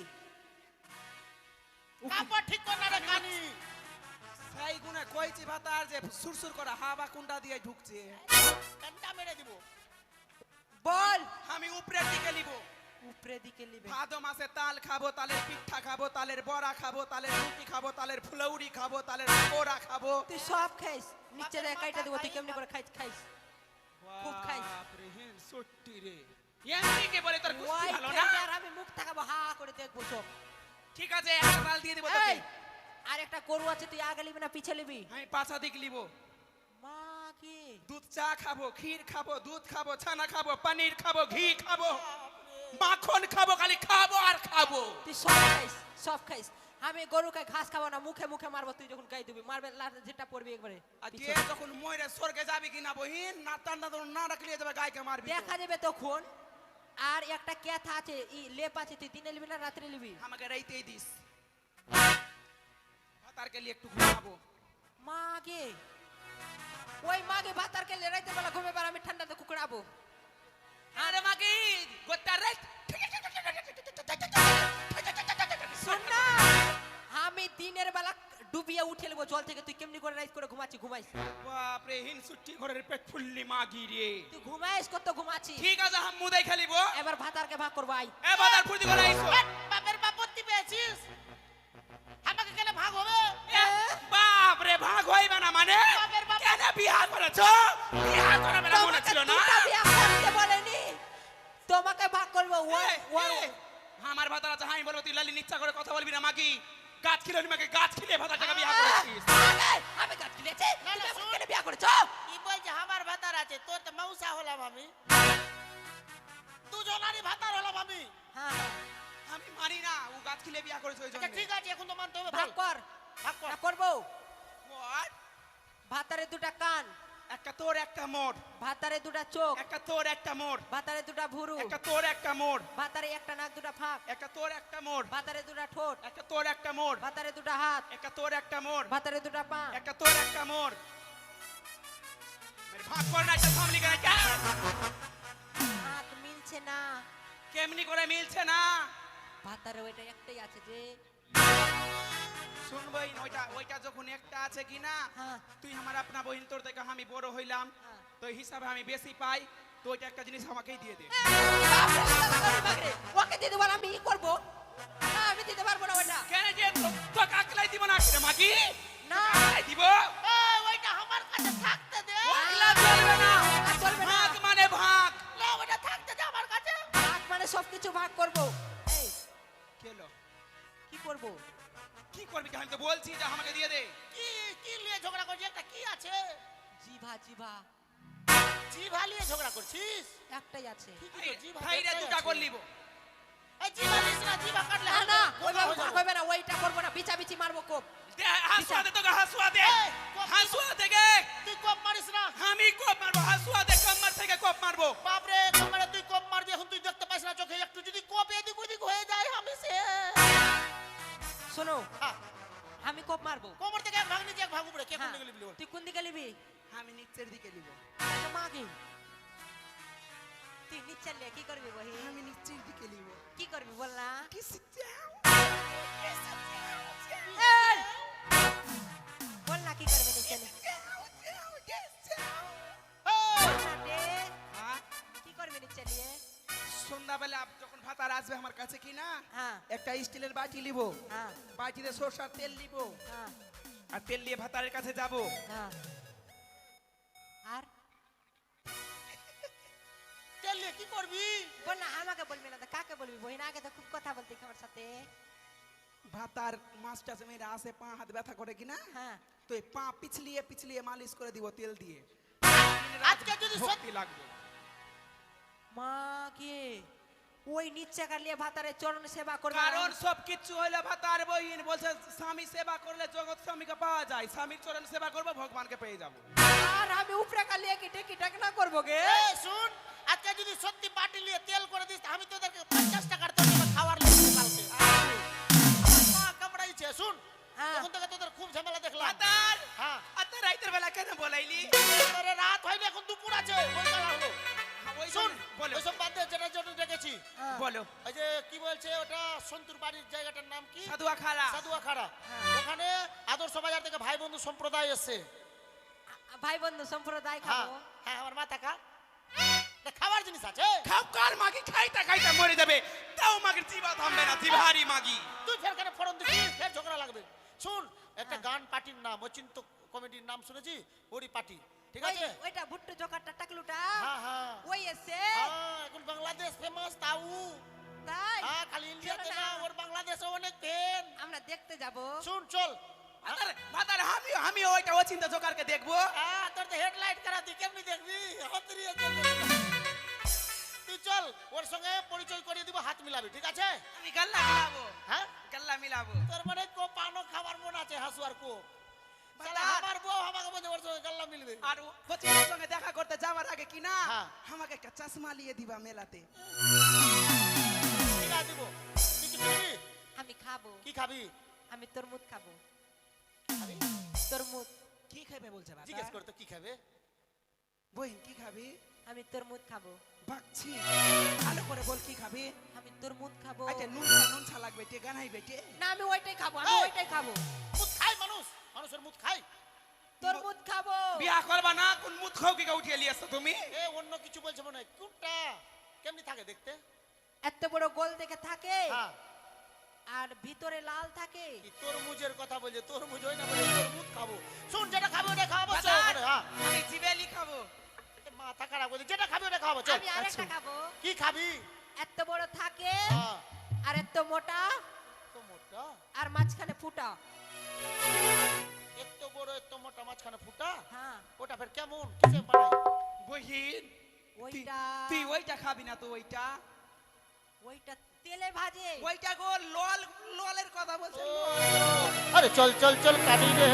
S2: কাপড় ঠিক কর না রে কানি
S4: সেই গুণে কইছি ভাতার যে সুরসুর করে হাওয়া কুন্ডা দিয়ে ঢুকছে
S2: কানটা মেরে দিব
S5: বল
S4: আমি উপরের দিকে নিব
S5: উপরে দিকে লিবে
S4: ভাদো মাসে তাল খাবো তালের পিঠা খাবো তালের বড়া খাবো তালের রুটি খাবো তালের ফুলৌরি খাবো তালের পোড়া খাবো
S5: তুই সব খাইস নিচে একাইটা দেবো তুই কেমনি করে খাইস খাইস খুব খাইস
S4: বাপরে হেন সত্যি রে এমনিকে বলে তোর কুস্তি
S5: ওই
S4: ভালো না
S5: খাইলে আর আমি মুখ তাকাবো হা করে দেখবো সব
S4: ঠিক আছে এক বাল দিয়ে দিব তোকে
S5: এই আর একটা গরু আছে, তুই আগে নিবি না পিছে নিবি?
S4: আমি পাছা দিক লিব।
S5: মাগে
S4: দুধ চা খাবো, ক্ষীর খাবো, দুধ খাবো, ছানা খাবো, পনির খাবো, ঘি খাবো, মাখন খাবো, খালি খাবো আর খাবো।
S5: তুই সব খাইস, সব খাইস। আমি গরুকে ঘাস খাবো না, মুখে মুখে মারবো। তুই যখন গাই দিবি মারবে, যেটা পড়বি একবারে
S4: আর
S5: পিছনে।
S4: তুই যখন মরে স্বর্গে যাবি কিনা বহিন, না টান্না না রাখলে যাবে গায়কে মারবি।
S5: দেখা যাবে তখন। আর একটা ক্যাথা আছে, লেপ আছে, তুই দিনে নিবি না রাত্রে নিবি?
S4: আমাকে রাইতেই দিস, ভাতারকে লিয়ে একটু ঘুমাবো।
S5: মাগে ওই মাগে ভাতারকে রাইতে বেলা ঘুমে বেলা আমি ঠান্ডাতে কুকুরাবো।
S4: আরে মাগি গোটা রাত
S5: শোন না, আমি দিনের বেলা ডুবিয়ে উঠে নেবো জল থেকে। তুই কেমনি করে রাইত করে ঘুমাইস?
S4: বাপরে হিনসুটি ঘরের পেট ফুললি মাগি রে।
S5: তুই ঘুমাইস কত ঘুমাচ্ছি?
S4: ঠিক আছে হাম মুদাই খেলিব।
S5: এবার ভাতারকে ভাগ করবো আই।
S4: এ বাজার ফুর্তি করে আইছো।
S2: বাপের বাপত্তি পেয়েছিস, আমাকে কেন ভাগ হবে?
S4: বাপরে ভাগ হইবে না মানে?
S2: বাপের বাপ-
S4: কেন বিয়া করেছো? বিয়া করাবে না মনে ছিল না?
S5: দুটা বিয়া করতে বলেনি, তোমাকে ভাগ করবো।
S4: আমার ভাতার আছে, আমি বলবো তুই লালি নিচ্ছা করে কথা বলবি না মাগি। গাছ খিলে মাকে গাছ খিলে ভাতার টাকা বিয়া করেছিস।
S5: আমি গাছ কিনেছি,
S2: না,
S5: তুমি
S2: শোন।
S5: আমাকে কেন বিয়া করেছো?
S2: কি বলছে আমার ভাতার আছে, তোর তো মৌসা হলাম আমি, দুজনারই ভাতার হলাম আমি।
S5: হ্যাঁ হ্যাঁ,
S4: আমি মানি না ও গাছ খিলে বিয়া করেছে ওই
S2: আচ্ছা
S4: জন্য।
S2: ঠিক আছে, এখন তো মানতে হবে।
S5: ভাগ
S2: বল।
S5: কর।
S2: ভাগ কর।
S5: না করবো।
S4: What?
S5: ভাতারে দুটা কান,
S4: একটা তোর একটা মোর,
S5: ভাতারে দুটা চোখ,
S4: একটা তোর একটা মোর,
S5: ভাতারে দুটা ভুরু,
S4: একটা তোর একটা মোর,
S5: ভাতারে একটা নাক দুটা ফাঁক,
S4: একটা তোর একটা মোর,
S5: ভাতারে দুটা ঠোঁট,
S4: একটা তোর একটা মোর,
S5: ভাতারে দুটা হাত,
S4: একটা তোর একটা মোর,
S5: ভাতারে দুটা পা।
S4: একটা তোর একটা মোর। মেরে ভাগ কর না এটা সামনে করে যা।
S5: হাত মিলছে না,
S4: কেমনি করে মিলছে না?
S5: ভাতারে ওইটা একটাই আছে যে।
S4: শুনবই ওইটা ওইটা যখন একটা আছে কি না,
S5: হ্যাঁ
S4: তুই আমার আপনা বহিন, তোর থেকে আমি বড় হইলাম,
S5: হ্যাঁ।
S4: তো এই হিসাবে আমি বেশি পাই, তো ওইটা একটা জিনিস আমাকেই দিয়ে দে।
S5: ওকে দিতে বল, আমি ই করবো না, আমি দিতে পারবো না ওটা।
S4: কেন যে তো কাকলাই দিব না রে মাগি?
S5: না।
S4: কাকলাই দিব?
S2: এই, ওইটা আমার কাছে থাকতে দে।
S4: ওইগুলা চলবে না।
S5: আর চলবে না।
S4: ভাগ মানে ভাগ।
S2: না, ওইটা থাকতে দে আমার কাছে।
S5: ভাগ মানে সবকিছু ভাগ করবো। এই
S4: কেলো
S5: কি করবো?
S4: কি করবি? আমি তো বলছি যে আমাকে দিয়ে দে।
S2: কি কি নিয়ে ঝগড়া করছিস? একটা কি আছে?
S5: জিভা জিভা
S2: জিভা নিয়ে ঝগড়া করছিস?
S5: একটাই আছে।
S2: ঠিকই তো, জিভা
S4: ভাইরা
S2: একটাই
S4: দুটা
S2: আছে।
S4: কর লিব।
S2: এই জিভা দিস না, জিভা কাটলে
S5: না
S2: হাত
S5: না,
S2: গোল
S5: ওইভাবে
S2: হয়ে
S5: ভাগ
S2: যাবে।
S5: হবে না, ওইটা করবো না, বিচা মারবো কোপ।
S4: দে হাসুয়া দে, তোকে হাসুয়া দে।
S2: এই, কোপ-
S4: হাসুয়া দে গে।
S2: তুই কোপ মারিস না।
S4: আমি কোপ মারবো, হাসুয়া দে, কম্মার থেকে কোপ মারবো।
S2: বাপরে, তোমারে তুই কোপ মারবি, এখন তুই দেখতে পাস না চোখে। একটু যদি কোপ এদিক ওদিক হয়ে যায়, আমি সে
S5: শোনো,
S2: হ্যাঁ,
S5: আমি কোপ মারবো।
S2: কোমর থেকে এক ভাগ নিচে এক ভাগ উপরে, কে কোন
S5: হ্যাঁ,
S2: দিকে লিবলি বল?
S5: তুই কোন দিকে নিবি?
S4: আমি নিচের দিকে লিব।
S5: মাগে তুই নিচে নিয়ে কি করবি বহি?
S4: আমি নিচের দিকে লিব।
S5: কি করবি বল না?
S4: কিস চাও?
S5: এই! বল না কি করবি নিচে নিয়ে? বল না রে,
S4: হ্যাঁ?
S5: কি করবি নিচে নিয়ে?
S4: সন্ধ্যাবেলা যখন ভাতার আসবে আমার কাছে কি না,
S5: হ্যাঁ
S4: একটা স্টিলের বাটি লিব,
S5: হ্যাঁ
S4: বাটিতে সরষার তেল লিব,
S5: হ্যাঁ
S4: আর তেল দিয়ে ভাতারের কাছে যাব।
S5: হ্যাঁ। আর
S2: তেল নিয়ে কি করবি?
S5: বল না, আমাকে বলবি না তো কাকে বলবি? বহিন আগে তো খুব কথা বলতে আমার সাথে।
S4: ভাতার মাছটা মেয়েরা আসে, পা হাত ব্যথা করে কিনা,
S5: হ্যাঁ
S4: তো এই পা পিছলিয়ে পিছলিয়ে মালিশ করে দিব তেল দিয়ে।
S2: আজকে যদি
S4: ভক্তি লাগবে।
S5: মাকে ওই নিচে কাটলিয়ে ভাতারে চরণ সেবা করবে।
S4: কারণ সবকিছু হইলে ভাতার বহিন বলছে স্বামী সেবা করলে জগৎ স্বামীকে পাওয়া যায়, স্বামীর চরণ সেবা করবো ভগবানকে পেয়ে যাবো।
S5: আর আমি উপরে কালিয়ে কেটে কিটাক না করবো গে।
S2: এই শুন, আজকে যদি সত্যি বাটি নিয়ে তেল করে দিস, আমি তোদেরকে 50 টাকার তোর জন্য খাবার লিখে কালকে। মা কামড়াইছে, শুন।
S5: হ্যাঁ।
S2: তখন থেকে তোদের খুব ঝামেলা দেখলাম।
S4: ভাতার
S2: হ্যাঁ।
S4: আতে রাইতের বেলা কেন বলাইলি?
S2: তোরে রাত হয়নি, এখন দুপুর আছে, ওই বেলা হলো।
S4: ওই
S2: শুন,
S4: বলো
S2: ওইসব বাদ দে, যেটার জন্য ডেকেছি।
S5: হ্যাঁ।
S4: বলো।
S2: এই যে কি বলছে ওটা, সন্তুর বাড়ির জায়গাটার নাম কি?
S4: সাধুয়া খালা।
S2: সাধুয়াখাড়া।
S5: হ্যাঁ।
S2: ওখানে আদর্শ বাজার থেকে ভাই বন্ধু সম্প্রদায় এসছে।
S5: ভাই বন্ধু সম্প্রদায়
S2: হ্যাঁ
S5: খাবো।
S2: হ্যাঁ, আমার মা টাকা খাবার জিনিস আছে।
S4: খাও কার মাগি খাইতে খাইতে মরে যাবে, তাও মাগির জিবা থামবে না, জিভারি মাগি।
S2: তুই ফের কেন ফোড়ন দিছিস? ফের ঝগড়া লাগবে। শুন, একটা
S5: হ্যাঁ।
S2: গান পার্টির নাম, অচিন্ত কমেডির নাম শুনেছি, ওরই পার্টি, ঠিক
S5: ওই
S2: আছে?
S5: ওইটা ভুট্টু জোকারটা টাকলুটা
S2: হ্যাঁ হ্যাঁ
S5: ওই এসে।
S2: হ্যাঁ, এখন বাংলাদেশ ফেমাস তাউ।
S5: তাই
S2: হ্যাঁ খালি ইন্ডিয়াতে
S5: চলো
S2: না
S5: না।
S2: ওর বাংলাদেশে অনেক ফ্যান
S5: আমরা দেখতে যাব
S2: শুন চল
S4: ভাতার আমি ওইটা অচিন্তা জোকারকে দেখবো।
S2: তোর তো হেডলাইট করা তুই কেমনি দেখবি হতরিয়ে চলবে। তুই চল ওর সঙ্গে পরিচয় করিয়ে দিব হাত মিলাবি ঠিক আছে
S4: আমি গাল্লা মিলাবো,
S2: হ্যাঁ
S4: গাল্লা মিলাবো।
S2: তোর মানে কো পানো খাবার মন আছে হাসুয়ার কো শালা
S4: বাবা।
S2: আমার বউ আমাকে বলছে ওর সঙ্গে গাল্লা মিলবে
S4: আর কোচিংয়ের সঙ্গে দেখা করতে যাওয়ার আগে কি না
S2: হ্যাঁ।
S4: আমাকে একটা চশমা নিয়ে দিবা মেলাতে।
S2: ঠিক আছে দিব তুই কি খাবি
S5: আমি খাবো
S2: কি খাবি
S5: আমি তরমুজ খাবো
S2: খাবি
S5: তরমুজ
S4: কি খাবে বলছে বাবা?
S2: জিজ্ঞেস কর তো কি খাবে
S4: বইন কি খাবি?
S5: আমি তরমুজ খাবো
S4: বাকছি ভালো করে বল কি খাবি?
S5: আমি তরমুজ খাবো
S4: আচ্ছা নুন ছা লাগবে তে গানাই বেটে।
S5: না আমি ওইটাই খাবো আমি
S2: এই!
S5: ওইটাই খাবো
S2: মুখ খায় মানুষের মুখ খায়
S5: তরমুজ খাবো
S4: বিয়া করবা না কোন মুখ খাও কি উঠিয়ে লিয়েছো তুমি?
S2: এ অন্য কিছু বলছে মনে হয় কোনটা কেমনি থাকে দেখতে
S5: এত বড় গোল দেখে থাকে
S2: হ্যাঁ
S5: আর ভিতরে লাল থাকে
S2: কি তরমুজের কথা বলছে তরমুজ হয় না বলে তরমুজ খাবো শুন যেটা খাবে ওটা খাবো চল
S4: বাজার,
S2: ওখানে, হ্যাঁ
S4: আমি জিবেলি খাবো।
S2: এ মাথা খারাপ বলছে যেটা খাবে ওটা খাবো চল
S5: আমি আরেকটা খাবো
S2: কি খাবি
S5: এত বড় থাকে
S2: হ্যাঁ
S5: আর এত মোটা
S2: তো মোটা
S5: আর মাঝখানে ফুটা
S2: এত বড় এত মোটা মাঝখানে ফুটা
S5: হ্যাঁ
S2: ওটা ফের কেমন কিসে বানাই
S4: বহিন
S5: ওইটা
S4: তুই ওইটা খাবি না তো ওইটা
S5: ওইটা তেলে ভাজে
S4: ওইটা গো ললের কথা বলছে।
S2: अरे चल चल चल कानी रे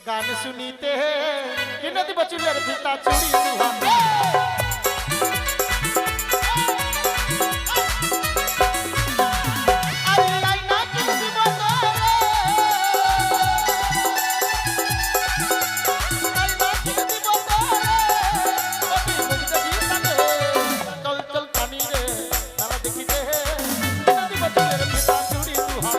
S2: गान सुनीते हैं कि नदी बचुली अरे फिरता चूड़ी दुहा अरे लाई ना किसी बता लाई ना किसी बता अभी मुझे जीता है चल चल कानी रे तारा देखते हैं कि नदी बचुली अरे फिरता चूड़ी दुहा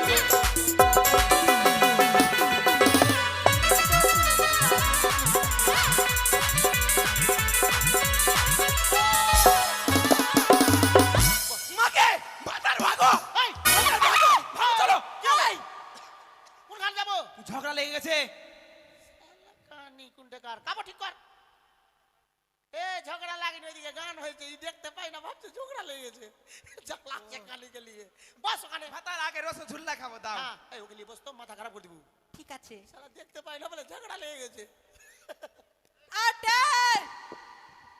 S4: মাকে বাতার ভাগো
S2: এই
S4: বাতার ভাগো ভাগো চলো।
S2: এই কোন গান যাবো
S4: ঝগড়া লেগে গেছে।
S2: কানি কুন্ডেকার কাবো ঠিক কর এ ঝগড়া লাগিনি ওইদিকে গান হয়েছে ই দেখতে পাই না ভাবছে ঝগড়া লেগে গেছে যা লাগছে কালি কে লিয়ে বস ওখানে
S4: ভাতার আগে রসগোল্লা খাবো দাও।
S2: হ্যাঁ এই ওকে লিয়ে বস তো মাথা খারাপ করে দিব
S5: ঠিক আছে
S2: সারা দেখতে পাই না বলে ঝগড়া লেগে গেছে
S5: আটে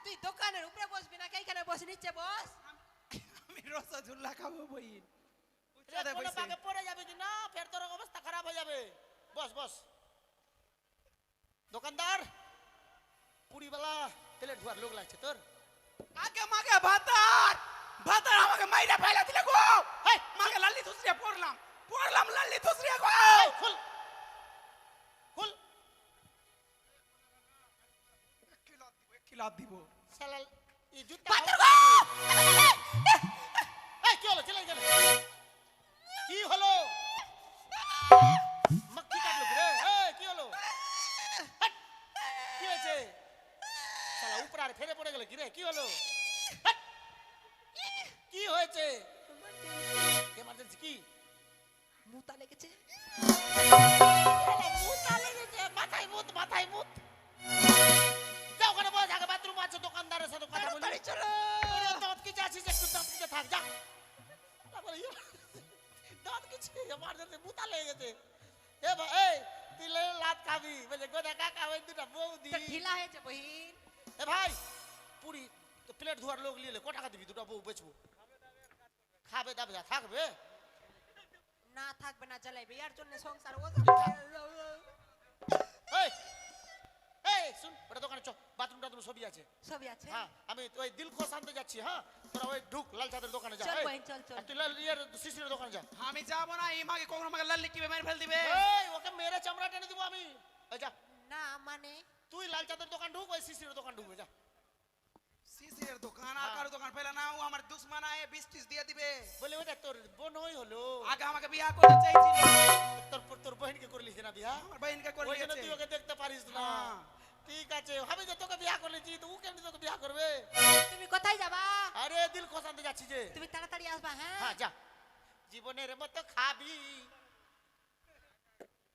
S5: তুই দোকানের উপরে বসবি না এইখানে বসে নিচে বস
S4: আমি রসগোল্লা খাবো বইন।
S2: রে,
S4: উচ্চাদে
S2: কোনো
S4: বসে।
S2: বাগে পড়ে যাবে কি না ফের তোর অবস্থা খারাপ হয়ে যাবে বস বস দোকানদার পুরিওয়ালা তেলে ধোয়ার লোক লাগছে তোর
S4: আগে মাকে ভাতার ভাতার আমাকে মাইরা ফেলা দিলে গো।
S2: এই
S4: মাকে লাল্লি দুসরিয়া পড়লাম লাল্লি দুসরিয়া গো।
S2: এই, খুল খুল
S4: কিলাত দিব
S2: শালা এই জুতা
S5: পাথর
S2: হাওয়া
S5: গো
S2: লাগবে। এই কি হলো চলে গেল কি হলো মক্কি কাটলো রে এই কি হলো হাট! কি হয়েছে শালা উপর আর ফেরে পড়ে গেল কি রে কি হলো হাট! কি হয়েছে এমার্জেন্সি কি
S5: মুতা লেগেছে
S2: শালা মুতা লেগেছে মাথায় মুত যাও ওখানে বস আগে বাথরুম আছে দোকানদারের সাথে কথা বলি
S5: তাড়াতাড়ি চলো
S2: ওরে দাঁত কি যাচ্ছিস একটু দাঁত কি থাক যা তারপরে দাঁত কি এমার্জেন্সি মুতা লেগে গেছে এ ভাই এই তুই লাত খাবি বলে গোদা কাকা ওই দুটা বৌদি
S5: তো ঢিলা হয়েছে বহিন
S2: এ ভাই পুরি তো প্লেট ধোয়ার লোক নিয়ে ক টাকা দিবি দুটা বউ বেচবো খাবে দাবে যা থাকবে
S5: না থাকবে না জ্বালাইবে ইয়ার জন্য সংসার ও
S2: এই এই শুন ওটা দোকানে চ বাথরুম টাথরুম সবই আছে
S5: সবই আছে
S2: হ্যাঁ আমি ওই দিলখোশ আনতে যাচ্ছি হ্যাঁ তোরা ওই ঢুক লাল চাঁদের দোকানে যা
S5: চল
S2: এই,
S5: বহিন চল চল
S2: আর তুই লাল ইয়ের শিশিরের দোকানে যা
S4: আমি যাবো না এই মাকে কখনো আমাকে লাল্লি কিভাবে মেরে ফেল দিবে।
S2: এই ওকে মেরে চামড়া টেনে দিব আমি এই যা
S5: না মানে
S2: তুই লাল চাঁদের দোকান ঢুক ওই শিশিরের দোকান ঢুকবে যা
S4: সিসির দোকান আর কারো দোকান ফেলে না ও আমার দুশ্মন আয়ে 20 দিয়ে দিবে।
S2: বলে ওটা তোর বোনই হলো
S4: আগে আমাকে বিয়া করতে চাইছিল
S2: তোর বহিনকে করলিস না বিয়া
S4: আমার বহিনকে করে
S2: ওই জন্য
S4: দিয়েছে।
S2: তুই ওকে দেখতে পারিস না
S4: হ্যাঁ।
S2: ঠিক আছে আমি যে তোকে বিয়া করলেছি তো ও কেমনি তোকে বিয়া করবে
S5: তুমি কোথায় যাবা
S2: আরে দিল খোসানতে যাচ্ছি যে
S5: তুমি তাড়াতাড়ি আসবা হ্যাঁ
S2: হ্যাঁ যা জীবনের মতো খাবি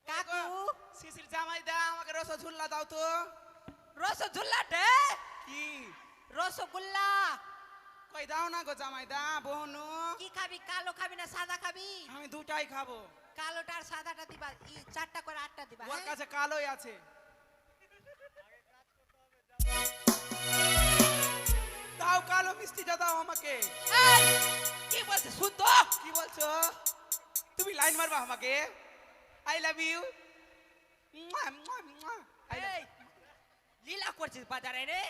S5: কাকু
S4: সিসির জামাই দাও আমাকে রসগোল্লা দাও তো।
S5: রসগোল্লা দে
S4: কি
S5: রসগোল্লা
S4: কই দাও না গো জামাই দা বোনু
S5: কি খাবি কালো খাবি না সাদা খাবি
S4: আমি দুটাই খাবো
S5: কালোটা আর সাদাটা দিবা চারটা করে আটটা দিবা
S4: ওর
S5: হ্যাঁ?
S4: কাছে কালোই আছে দাও কালো মিষ্টিটা দাও আমাকে
S5: এই, কি বলছে শুন তো
S4: কি বলছো তুমি লাইন মারবা আমাকে আই লাভ ইউ
S5: এই লীলা করছিস বাজারে রে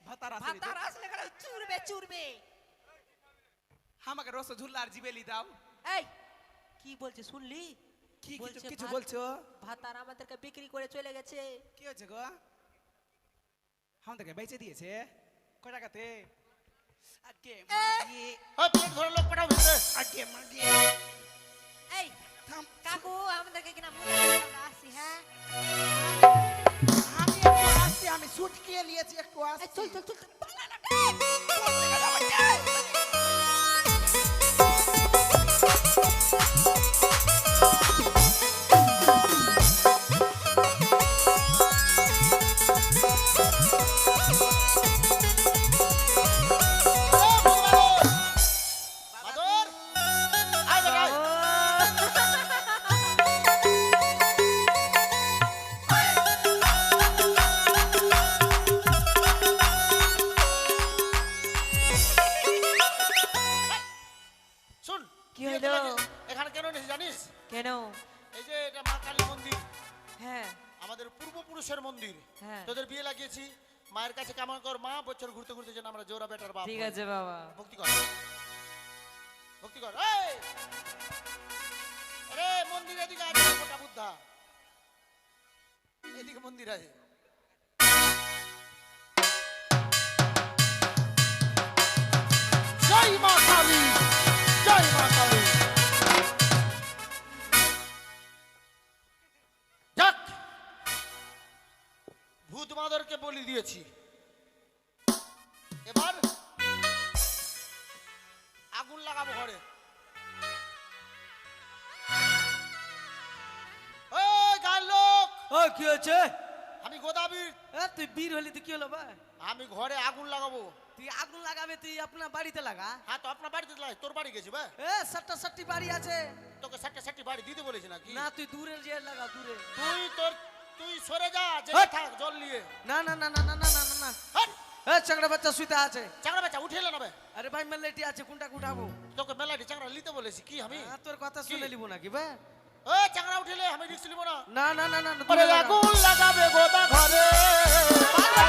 S4: ভাতার
S5: ভাতার আসলে করে চুরবে চুরবে
S4: আমাকে রসগোল্লা আর জিবেলি দাও
S5: এই কি বলছে শুনলি
S4: কি
S5: বলছে
S4: কিছু
S5: ভাত-
S4: বলছো
S5: ভাতার আমাদেরকে বিক্রি করে চলে গেছে
S4: কি হয়েছে গো আমাদেরকে বেচে দিয়েছে কয় টাকাতে আগে মাগি
S2: ওই প্লেট ধরে লোক পাঠাও ভিতরে।
S4: আগে মাগি
S5: এই
S4: থাম
S5: কাকু আমাদেরকে কিনা মুড়ি আমরা আসি হ্যাঁ
S4: আমি একটু আসছি আমি শুট কিয়ে নিয়েছি একটু
S5: এই,
S4: আসছি
S5: চল চল চল চল।
S2: বাদর, আয় বেটা, আয়। শুন,
S5: কি
S2: বিয়ে
S5: হইলো?
S2: তোলাকে এখানে কেন এনেছিস জানিস?
S5: কেন
S2: এই যে এটা মা কালী মন্দির,
S5: হ্যাঁ
S2: আমাদের পূর্বপুরুষের মন্দির।
S5: হ্যাঁ।
S2: তোদের বিয়ে লাগিয়েছি, মায়ের কাছে কামনা কর মা, বছর ঘুরতে ঘুরতে যেন আমরা জোড়া বেটার বাপ
S5: ঠিক
S2: হই।
S5: আছে বাবা
S2: ভক্তি কর, ভক্তি কর। এই! আরে মন্দির এদিকে আছে, মোটা বুদ্ধা এদিকে মন্দির আছে। জয় মা কালী, জয় মা কালী। যাক, ভূত মাদরকে বলি দিয়েছি, এবার আগুন লাগাবো ঘরে। ওই গায়ের লোক,
S6: ও কি হচ্ছে
S2: আমি গোদাবীর,
S6: তুই বীর হলি তুই কি হলো ভাই
S2: আমি ঘরে আগুন লাগাবো।
S6: তুই আগুন লাগাবে তুই আপনার বাড়িতে লাগা
S2: হ্যাঁ, তো আপনার বাড়িতে লাই, তোর বাড়ি গেছি ভাই,
S6: সাতটা সাতটি বাড়ি আছে
S2: তোকে সাতটা সাতটি বাড়ি দিতে বলেছি নাকি?
S6: না তুই দূরে যে লাগা দূরে
S2: তুই সরে যা, যে
S6: হাট!
S2: থাক জল নিয়ে।
S6: না না না না না না না না না
S2: হাট!
S6: চাংড়া বাচ্চা শুইতে আছে
S2: চাংড়া বাচ্চা উঠে এলো না ভাই,
S6: আরে ভাই মেলেটি আছে কোনটা উঠাবো
S2: তোকে মেলাটি চাংড়া নিতে বলেছি কি আমি?
S6: তোর কথা
S2: কি?
S6: শুনে লিবো নাকি ভাই
S2: ও চাংড়া উঠেলে আমি রিস্ক নিব না।
S6: না না না না না,
S2: আরে
S6: দূরে লাগা।
S2: আগুন লাগাবে গোদা ঘরে,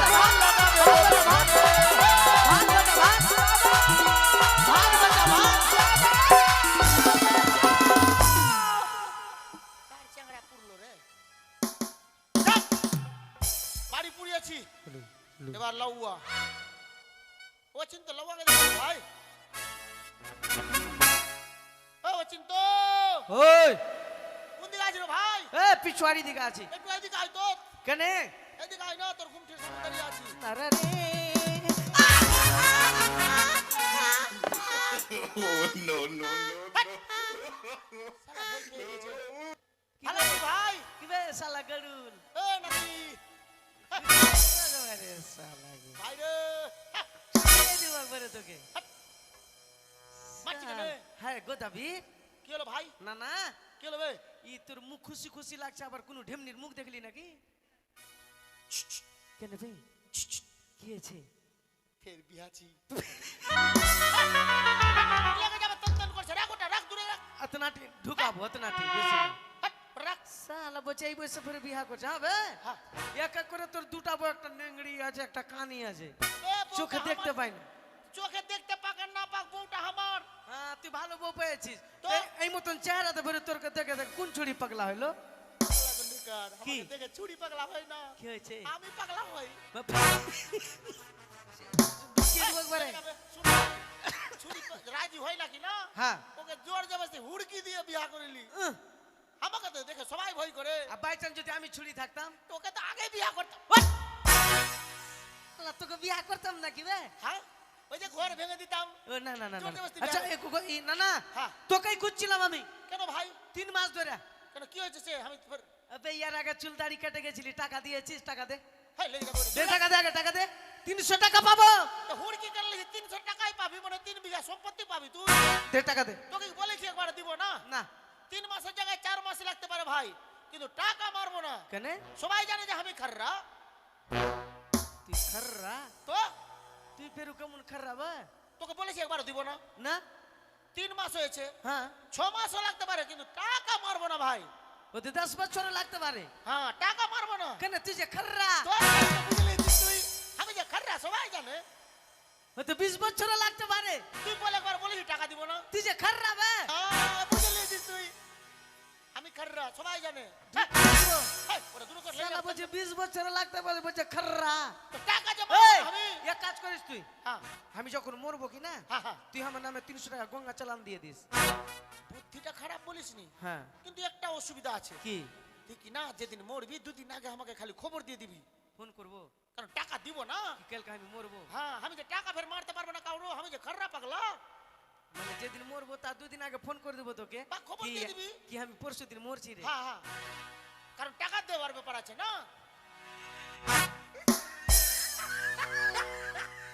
S2: আগুন লাগাবে গোদা ঘরে।
S6: ভাত বাটা, ভাত। ভাত বাটা, ভাত।
S2: তার চাংড়া পুরলো রে। যাক! বাড়ি পুড়িয়েছি, এবার লাউয়া। ও চিন্তা লাউয়াকে দেখো ভাই, ও চিন্তা
S6: ওই
S2: কোন দিকে আছিস রে ভাই?
S6: পিছুয়ারি দিকে আছে
S2: একটু এদিকে আয় তো,
S6: কেনে
S2: এদিকে আয় না, তোর ঘুম ঠিক সামনে দাঁড়িয়ে আছি।
S6: আরে রে
S3: Oh, no, no, no, no.
S2: শালা ভয় পেয়ে গেছে। ভালো আছিস ভাই?
S6: কি বে শালা গরুল
S2: এ নাতি,
S6: আরে শালা গরুল
S2: ভাই রে। হ্যাঁ,
S6: এই দিব একবারে তোকে
S2: মারছি কেন?
S6: হ্যাঁ গোদাবি
S2: কি হলো ভাই?
S6: না না
S2: কি হলো বে?
S6: ই তোর মুখ খুশি খুশি লাগছে আবার কোন ঢেমনির মুখ দেখলি নাকি কেন ভাই কি হয়েছে
S2: ফের বিহাছি। লাগে যাবে তন করছে, রাখ ওটা, রাখ দূরে রাখ।
S6: অতনাটি ঢুকাবো অতনাটি বেশি না
S2: হাট, রাখ।
S6: সালা বচে এই বয়সে ফের বিয়া করছে হবে
S2: হ্যাঁ।
S6: এক এক করে তোর দুটা বউ একটা নেংড়ি আছে একটা কানি আছে
S2: এ বউটা
S6: চোখে দেখতে
S2: আমার-
S6: পাই না
S2: চোখে দেখতে পাক আর না পাক, বউটা আমার।
S6: হ্যাঁ তুই ভালো বউ পেয়েছিস
S2: তো?
S6: এই মতন চেহারাতে ভরে তোর দেখে দেখ কোন ছড়ি পাগলা হইলো
S2: পাগলা গন্ডিকার,
S6: কি?
S2: আমাকে দেখে চুরি পাগলা হয় না,
S6: কি হয়েছে
S2: আমি পাগলা হই।
S6: কে দিব একবারে
S2: চুরি রাজি হয় নাকি না?
S6: হ্যাঁ
S2: ওকে জোর জবরদস্তি হুড়কি দিয়ে বিয়া করিলি।
S6: উহ,
S2: আমাকে তো দেখে সবাই ভয় করে,
S6: আর বাই চান্স যদি আমি ছুরি থাকতাম
S2: তোকে তো আগে বিয়া করতাম।
S6: শালা তোকে বিয়া করতাম নাকি বে
S2: হ্যাঁ, ওই যে ঘর ভেঙে দিতাম।
S6: ও না না না না
S2: জোর জবরদস্তি
S6: আচ্ছা
S2: বিয়া-
S6: না না
S2: হ্যাঁ।
S6: তোকেই খুঁজছিলাম আমি
S2: কেন ভাই?
S6: 3 মাস ধরে
S2: কেন কি হয়েছে সে? আমি
S6: আবে ইয়ার আগে চুল দাড়ি কেটে গেছিলি টাকা দিয়েছিস টাকা দে
S2: হ্যাঁ লেগে
S6: দে টাকা দে আগে টাকা দে 300 টাকা পাবো।
S2: তো হুড়কি করলে 300 টাকাই পাবি, মানে 3 বিঘা সম্পত্তি পাবি তুই।
S6: 1.5 টাকা দে।
S2: তোকে বলেছি একবার দিব না।
S6: না
S2: 3 মাসের জায়গায় 4 মাস লাগতে পারে ভাই, কিন্তু টাকা মারবো না।
S6: কেন?
S2: সবাই জানে যে আমি খাররা।
S6: তুই খাররা?
S2: তো
S6: তুই ফেরু কেমন খাররা বা?
S2: তোকে বলেছি একবার দিব না।
S6: না
S2: 3 মাস হয়েছে,
S6: হ্যাঁ
S2: 6 মাসও লাগতে পারে, কিন্তু টাকা মারবো না ভাই।
S6: ওতে 10 বছর লাগতে পারে।
S2: হ্যাঁ টাকা মারবো না।
S6: কেন তুই যে খাররা?
S2: তো বুঝলি তুই, আমি যে খাররা সবাই জানে।
S6: ওতে 20 বছর লাগতে পারে।
S2: তুই বলে একবার বলেছি টাকা দিব না।
S6: তুই যে খাররা বা?
S2: বুঝলি তুই, আমি খাররা সবাই জানে। হেই, ওরা দূর কর,
S6: শালা বলছে 20 বছর লাগতে পারে, বলছে খাররা।
S2: তো টাকা জমা
S6: এই
S2: আমি।
S6: এক কাজ করিস তুই,
S2: হ্যাঁ
S6: আমি যখন মরবো কি না,
S2: হ্যাঁ হ্যাঁ,
S6: তুই আমার নামে 300 টাকা গঙ্গা চালান দিয়ে দিস।
S2: বুদ্ধিটা খারাপ বলিসনি,
S6: হ্যাঁ
S2: কিন্তু একটা অসুবিধা আছে।
S6: কি?
S2: দেখি না, যেদিন মরবি 2 দিন আগে আমাকে খালি খবর দিয়ে দিবি,
S6: ফোন করবো
S2: কারণ টাকা দিব না।
S6: কি কালকে আমি মরবো?
S2: হ্যাঁ আমি যে টাকা ফের মারতে পারবো না কাউরে, আমি যে খাররা পাগলা।
S6: মানে যেদিন মরবো তার 2 দিন আগে ফোন করে দেবো তোকে।
S2: বা খবর
S6: কি
S2: দিয়ে দিবি।
S6: কি আমি পরশু দিন মরছি রে।
S2: হ্যাঁ হ্যাঁ, কারণ টাকা দেওয়ার ব্যাপার আছে না।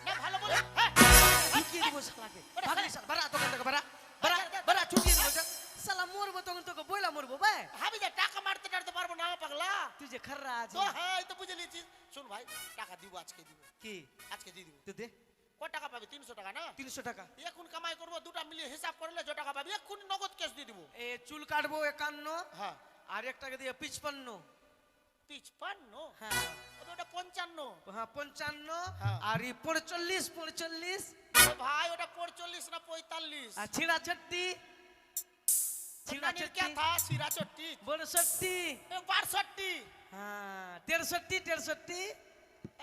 S2: না ভালো বলে, হ্যাঁ
S6: ঢুকিয়ে দেবো শালাকে। ভাগলি শালা, বাড়া দোকান থেকে বাড়া, বাড়া বাড়া ছুটিয়ে দেবো যা। শালা মরবো তখন তোকে বইলা মরবো ভাই।
S2: আমি যে টাকা মারতে টারতে পারবো না পাগলা।
S6: তুই যে খাররা আছে।
S2: তো হ্যাঁ এই তো বুঝে নিয়েছিস। শোন ভাই, টাকা দিব, আজকে দিব,
S6: কি
S2: আজকে দিয়ে দিব।
S6: তুই দে
S2: কত টাকা পাবি? 300 টাকা না?
S6: 300 টাকা।
S2: এখন কামাই করবো, দুটা মিলিয়ে হিসাব করলে যে টাকা পাবি এখন নগদ ক্যাশ দিয়ে দিব।
S6: এ চুল কাটবো 51,
S2: হ্যাঁ
S6: আর 1 টাকা দিয়ে 55।
S2: 55,
S6: হ্যাঁ
S2: ওটা 55।
S6: হ্যাঁ 55,
S2: হ্যাঁ।
S6: আর এই 45
S2: ও ভাই ওটা 45 না 45?
S6: আর ছিড়া ছত্তি ছিড়া
S2: নানির কে
S6: ছত্তি
S2: থা সিরা চট্টি
S6: 62,
S2: 62।
S6: হ্যাঁ 63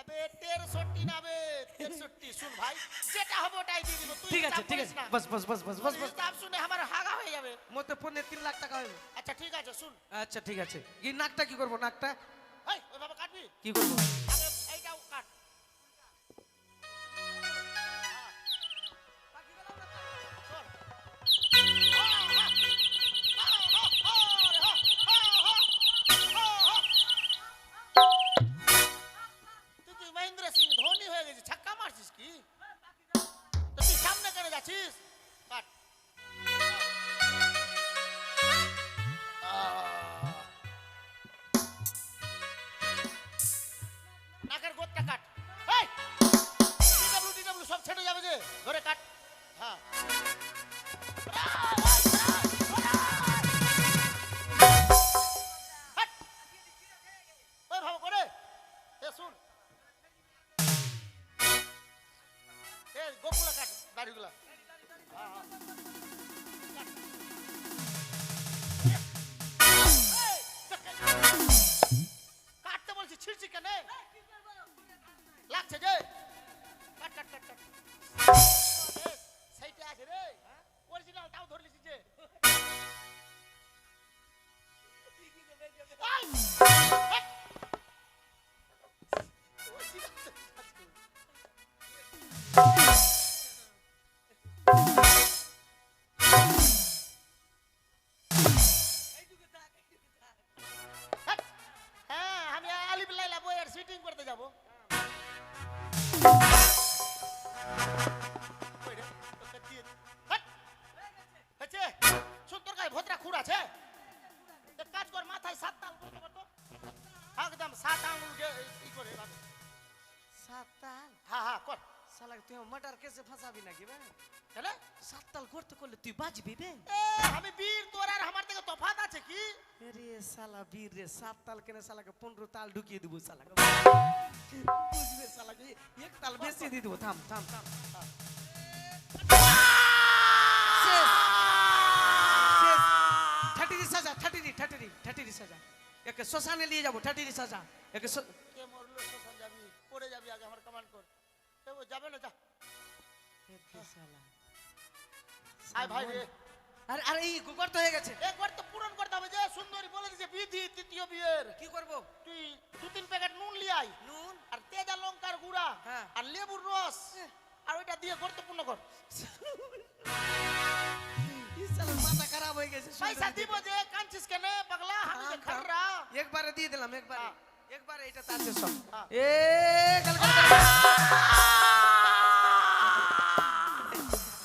S2: আবে 63 না বে 63। শুন ভাই, যেটা হবে ওটাই দিয়ে দিব, তুই
S6: ঠিক আছে
S2: হিসাব
S6: ঠিক
S2: করিস
S6: আছে,
S2: না।
S6: বস বস বস বস বস বস।
S2: হিসাব শুনে আমার হাগা হয়ে যাবে।
S6: মতে পনে 3 লাখ টাকা হবে।
S2: আচ্ছা ঠিক আছে, শুন।
S6: আচ্ছা ঠিক আছে, এই নাকটা কি করব? নাকটা
S2: এই ওইভাবে কাটবি,
S6: কি করব?
S2: আগে এইটাও কাট। তুই কি মহেন্দ্র সিং ধোনি হয়ে গেছিস? ছক্কা মারছিস কি? তো তুই সামনে কেন যাচ্ছিস? কাট। নাকের গোদটা কাট। এই ডিডব্লিউ সব ছেড়ে যাবে যে, ধরে কাট। হ্যাঁ হাট। ওইভাবে করে। এ শুন, এ গোগুলা কাট, দাড়িগুলা। হ্যাঁ, হ্যাঁ। কাট। এই, কাটতে বলছি, ছিড়ছি কেন? লাগছে যে, কাট কাট কাট কাট। সেইটা আছে রে, অরিজিনাল তাও ধরলিছি যে। এই, হাট। original তো আছে। হাট। হ্যাঁ আমি আলিফ লাইলা বইয়ের সিটিং করতে যাব। কই রে? তোকে দিয়ে দি। হাট। হয়েছে? শোন, তোর গায়ে ভদ্রা খুর আছে? এক কাজ কর, মাথায় 7 তাল করতে পারতো? একদম 7 আঙুল ই করে এভাবে।
S6: 7 তাল?
S2: হ্যাঁ হ্যাঁ কর।
S6: শালা তুই মটার কেসে ফাঁসাবি নাকি বে?
S2: কেন?
S6: 7 তাল করতে করলে তুই বাজবি বে?
S2: এ আমি বীর, তোর আর আমার থেকে তফাৎ আছে কি?
S6: আরে শালা বীর রে, 7 তাল কেন শালাকে 15 তাল ঢুকিয়ে দেবো শালাকে। বুঝবে শালাকে 1 তাল বেশি দিয়ে দেবো। থাম থাম থাম। শেষ শেষ। 30 সাজা, 30 সাজা। একে শ্মশানে নিয়ে যাবো, 30 সাজা। একে
S2: কে মরলো শ্মশান যাবি? পড়ে যাবি, আগে আমার কমান্ড কর। এ ও যাবে না, যা। আয় ভাই রে।
S6: আরে আরে এই করতে হয়ে গেছে।
S2: একবার তো পূরণ করতে হবে যে, সুন্দরী বলে দিছে বিধি তৃতীয় বিয়ের।
S6: কি করব?
S2: তুই 2-3 প্যাকেট নুন লিয়ে আয়,
S6: নুন
S2: আর তেজা লঙ্কার গুঁড়া,
S6: হ্যাঁ।
S2: আর লেবুর রস, আর ওইটা দিয়ে গুরুত্বপূর্ণ কর।
S6: ইসালা মাথা খারাপ হয়ে গেছে।
S2: পয়সা দিব যে, কাঁদছিস কেন পাগলা? আমি যে খাররা।
S6: একবারে দিয়ে দিলাম একবারে।
S2: হ্যাঁ,
S6: একবার এটা তার শেষ সব।
S2: হ্যাঁ।
S6: এ গাল গাল গাল।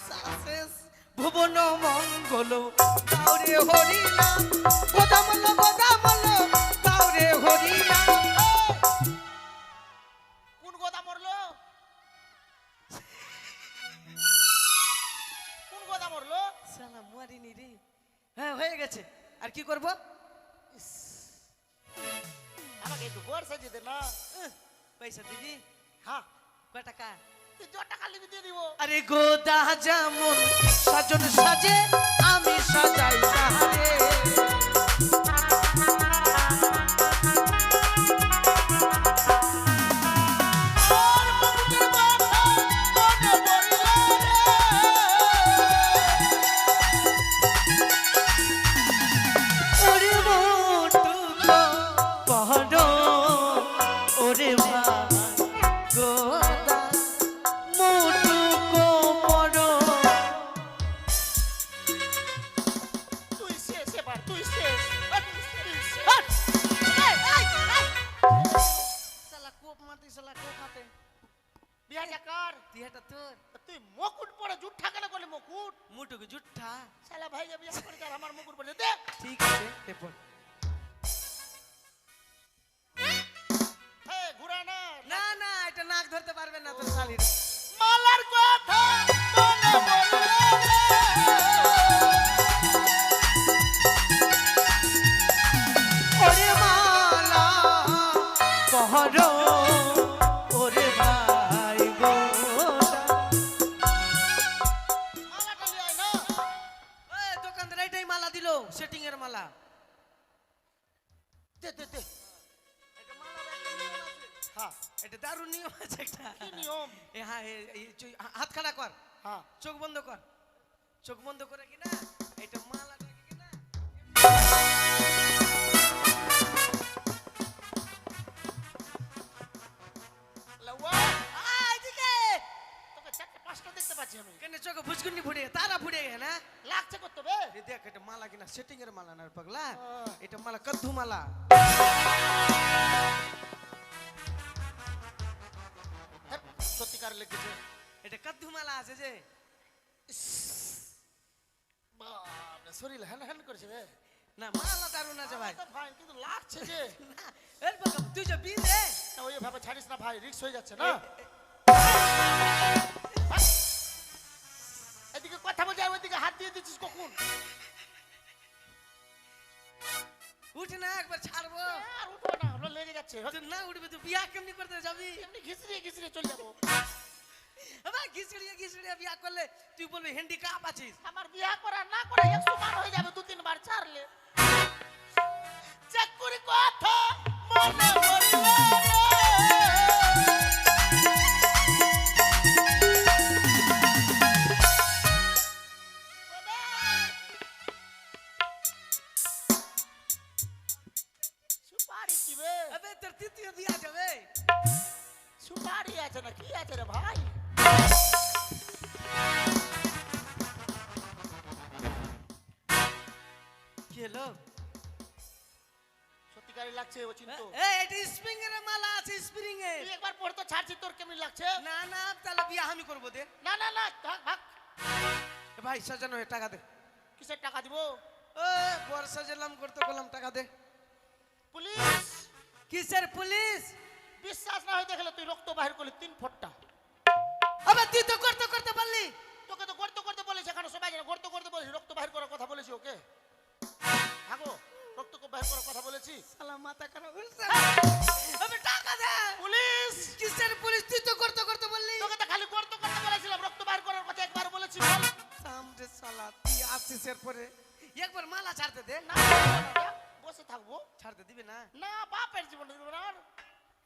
S6: সাসেস ভুবন মঙ্গল কাউরে হরি নাম গোদামল কাউরে হরি নাম।
S2: কোন গোদা মরলো? কোন গোদা মরলো?
S6: শালা মারিনি রে। হ্যাঁ হয়ে গেছে, আর কি করব?
S2: আমাকে একটু বর সাজিয়ে দে না।
S6: পয়সা দিবি?
S2: হ্যাঁ,
S6: কয় টাকা?
S2: তুই 4 টাকা লিবি দিয়ে দিব।
S6: আরে গোদা যেমন সাজন সাজে আমি সাজাই তাহারে।
S2: আর মুকুটের কথা মনে পড়িল রে।
S6: ওরে মোটুকো পহড়ো ওরে ভাই গোদা মোটুকো পড়ো।
S2: তুই শেষ এবার, তুই শেষ।
S6: শালা কোপ মারতে, শালা কোপ মারতে।
S2: বিহাটা কর।
S6: দিহাটা তোর
S2: তুই মুকুট পরে জুঠা কেন করলি মুকুট?
S6: মুটুকো জুঠা।
S2: শালা ভাই যে বিয়া করে তার আমার মুকুট পরে দে।
S6: ঠিক আছে এরপর
S2: হে ঘুরা না।
S6: না না এটা নাক ধরতে পারবে না তোর শালির।
S2: মালার কথা মনে পড়িল
S6: ওরে মালা পহরো ওরে ভাই গোদা।
S2: মালাটা নিয়ে আয় না।
S6: ওই দোকানদার এটাই মালা দিল, সেটিং এর মালা।
S2: দে দে দে।
S6: এটা মালার একটা নিয়ম আছে।
S2: হ্যাঁ,
S6: এটা দারুণ নিয়ম আছে একটা।
S2: কি নিয়ম?
S6: এ হ্যাঁ হাত খাড়া কর,
S2: হ্যাঁ।
S6: চোখ বন্ধ কর, চোখ বন্ধ করে কিনা এটা মালাটাকে কিনা
S2: লাউয়া,
S6: এদিকে
S2: তোকে 4টা 5টা দেখতে পাচ্ছি আমি।
S6: কেন চোখে ভুজকুনি ফুটে তারা ফুটে গে না।
S2: লাগছে কত বে?
S6: এ দেখ এটা মালা কিনা সেটিং এর মালা না রে পাগলা,
S2: হ্যাঁ।
S6: এটা মালা কদ্দু মালা।
S2: হ্যাঁ, সত্যিকার লেগেছে।
S6: এটা কদ্দু মালা আছে যে।
S2: বাপরে, শরীর হ্যান হ্যান করেছে বে।
S6: না মালা দারুণ আছে ভাই।
S2: তো ভাই কিন্তু লাগছে যে।
S6: না, এর পাগলা তুই যে বিন রে।
S2: না, ওই ভাবে ছাড়িস না ভাই, রিস্ক হয়ে যাচ্ছে না। এদিকে কথা বলছে, ওইদিকে হাত দিয়ে দিচ্ছিস কখন?
S6: উঠ না একবার ছাড়বো।
S2: আর উঠবো না, হলো লেগে যাচ্ছে।
S6: তুই না উঠবি তুই বিয়া কেমনি করতে যাবি?
S2: এমনি ঘিসড়িয়ে ঘিসড়িয়ে চলে যাবো।
S6: আবার ঘিসড়িয়ে বিয়া করলে তুই বলবি হ্যান্ডিক্যাপ আছিস।
S2: আমার বিয়া করা না করা 100 বার হয়ে যাবে 2-3 বার ছাড়লে। চেক করে কথা মনে পড়িল রে। সুপারি কি বে?
S6: আবে তোর তৃতীয় বিয়া যাবে।
S2: সুপারি আছে না কি আছে রে ভাই?
S6: কি হলো?
S2: সত্যিকারই লাগছে ও চিন্তু।
S6: এই এটা স্প্রিং এর মালা আছে, স্প্রিং এর।
S2: তুই একবার পড়তো ছাড়ছি, তোর কেমন লাগছে?
S6: না না তাহলে বিয়া আমি করব দে।
S2: না না না, ভাগ ভাগ।
S6: এ ভাই সাজানো হয়ে টাকা দে।
S2: কিসের টাকা দিব?
S6: ও বর সাজালাম করতে বললাম টাকা দে।
S2: পুলিশ
S6: কিসের পুলিশ?
S2: বিশ্বাস না হয় দেখলে তুই রক্ত বাহির করলি 3 ফোঁটা।
S6: আবে তুই তো করতে বললি।
S2: তোকে তো গর্ত করতে বলেছি, এখানে সবাই জানে গর্ত করতে বলেছি, রক্ত বাহির করার কথা বলেছি ওকে। ভাগো, রক্ত বাহির করার কথা বলেছি।
S6: শালা মাথা খারাপ হইছে। আবে টাকা দে।
S2: পুলিশ
S6: কিসের পুলিশ? তুই তো করতে বললি।
S2: তোকে তো খালি গর্ত করতে বলেছিলাম, রক্ত বাহির করার কথা একবার বলেছি বল।
S6: সামনে শালা তুই আসছিস এর পরে একবার মালা ছাড়তে দে।
S2: না, বসে থাকবো?
S6: ছাড়তে দিবি না?
S2: না, বাপের জীবন দিব না আর।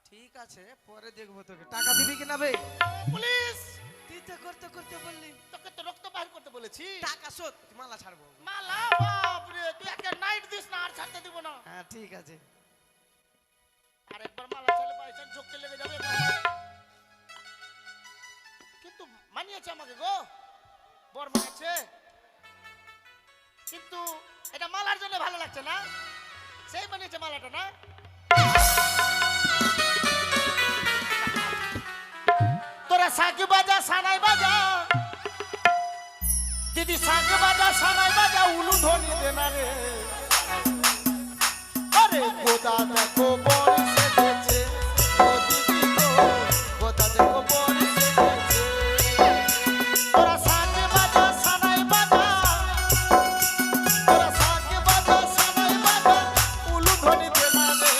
S6: ঠিক আছে পরে দেখবো তোকে। টাকা দিবি কিনা বে?
S2: পুলিশ
S6: তুই তো করতে বললি।
S2: তোকে তো রক্ত বাহির করতে বলেছি।
S6: টাকা শোধ, মালা ছাড়বো।
S2: মালা বাপ রে, তুই একটা নাইট দিস না, আর ছাড়তে দিব না।
S6: হ্যাঁ ঠিক আছে।
S2: আর একবার মালা চলে পাইছেন ঝোঁকতে লেগে যাবে। কিন্তু মানিয়েছে আমাকে গো, বর মানিয়েছে। কিন্তু এটা মালার জন্য ভালো লাগছে না, সেই মানিয়েছে মালাটা না। শাক বাজা সানাই বাজা দিদি শাক বাজা সানাই বাজা উলু ধ্বনি দেনা রে আরে গোদা দেখো বড় সেজেছে ও দিদি গো গোদা দেখো বড় সেজেছে তোরা শাক বাজা সানাই বাজা তোরা শাক বাজা সানাই বাজা উলু ধ্বনি দেনা রে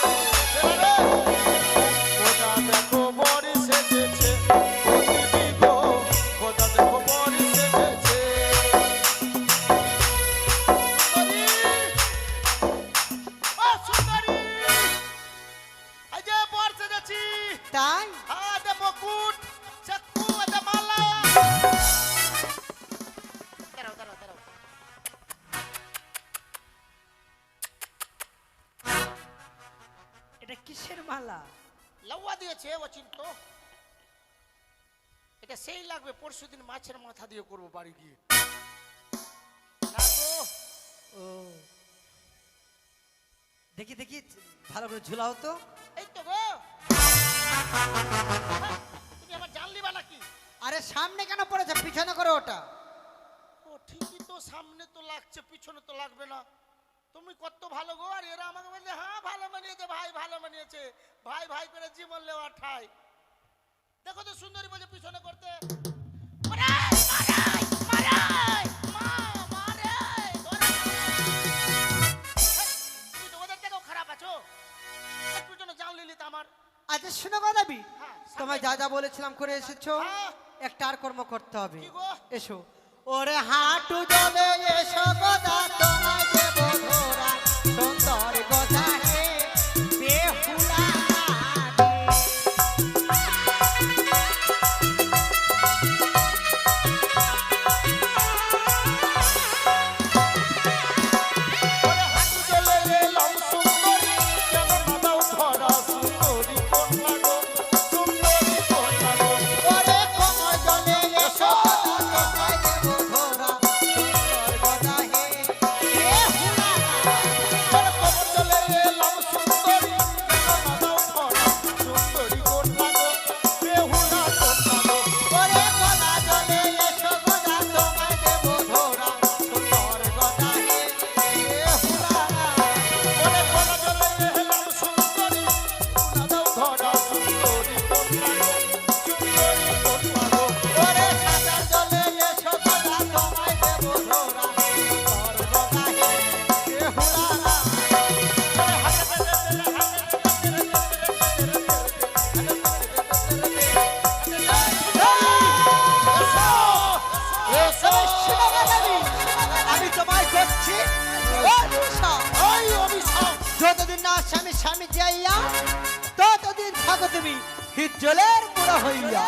S2: গোদা দেখো বড় সেজেছে ও দিদি গো গোদা দেখো বড় সেজেছে ও সুন্দরী এই যে বর সেজেছি
S6: তাই
S2: আদে মুকুট চাকু আদে মালা দাঁড়াও দাঁড়াও দাঁড়াও
S6: এটা কিসের মালা?
S2: লাউয়া দিয়েছে ও চিন্তো এটা সেই লাগবে পরশুদিন মাছের মাথা দিয়ে করব বাড়ি গিয়ে না গো
S6: ও দেখি দেখি ভালো করে ঝুলাও তো।
S2: এই তো গো তুমি আমার জানলি বা নাকি
S6: আরে সামনে কেন পড়েছে, পিছনে করে ওটা।
S2: ও ঠিকই তো, সামনে তো লাগছে পিছনে তো লাগবে না। তুমি কত ভালো গো, আর এরা আমাকে বলছে হ্যাঁ ভালো মানিয়েছে ভাই, ভালো মানিয়েছে ভাই ভাই করে জীবন লেওয়া ঠাই। দেখো তো সুন্দরী বলে পিছনে করতে মারাই, মারাই, মারাই, মা, মারাই, ধরে। তুমি তো ওদের থেকেও খারাপ আছো, একটু জন্য জান লিলি তো আমার।
S6: আচ্ছা শুনো গো দেবী,
S2: হ্যাঁ,
S6: তোমায় যা যা বলেছিলাম করে এসেছো,
S2: হ্যাঁ।
S6: একটা আর কর্ম করতে হবে।
S2: কি গো?
S6: এসো ওরে হাঁটু জলে এসো গোদা, তোমায় দেব ধরা সুন্দর গোদা হে বেহুলা
S2: ওরে হাঁটু জলে এলাম সুন্দরী, কেন না দাও ধরা সুন্দরী কন্যা গো, সুন্দরী কন্যা গো।
S6: ওরে কোমর জলে এসো গোদা, তোমায় দেব ধরা সুন্দর গোদা হে বেহুলা
S2: ওরে কোমর জলে এলাম সুন্দরী, কেন না দাও ধরা সুন্দরী কন্যা গো, বেহুলা কন্যা গো।
S6: ওরে গলা জলে এসো গোদা, তোমায় দেব ধরা সুন্দর গোদা হে বেহুলা
S2: ওরে কোমর জলে এলাম সুন্দরী, না দাও ধরা সুন্দরী কন্যা গো, সুন্দরী কন্যা গো।
S6: ওরে সাজার জলে এসো গোদা, তোমায় দেব ধরা সুন্দর গোদা হে বেহুলা আমি তোমায় করছি যতদিন না স্বামী স্বামী যাইয়া ততদিন থাকো তুমি হিজলের বুড়ো হইয়া।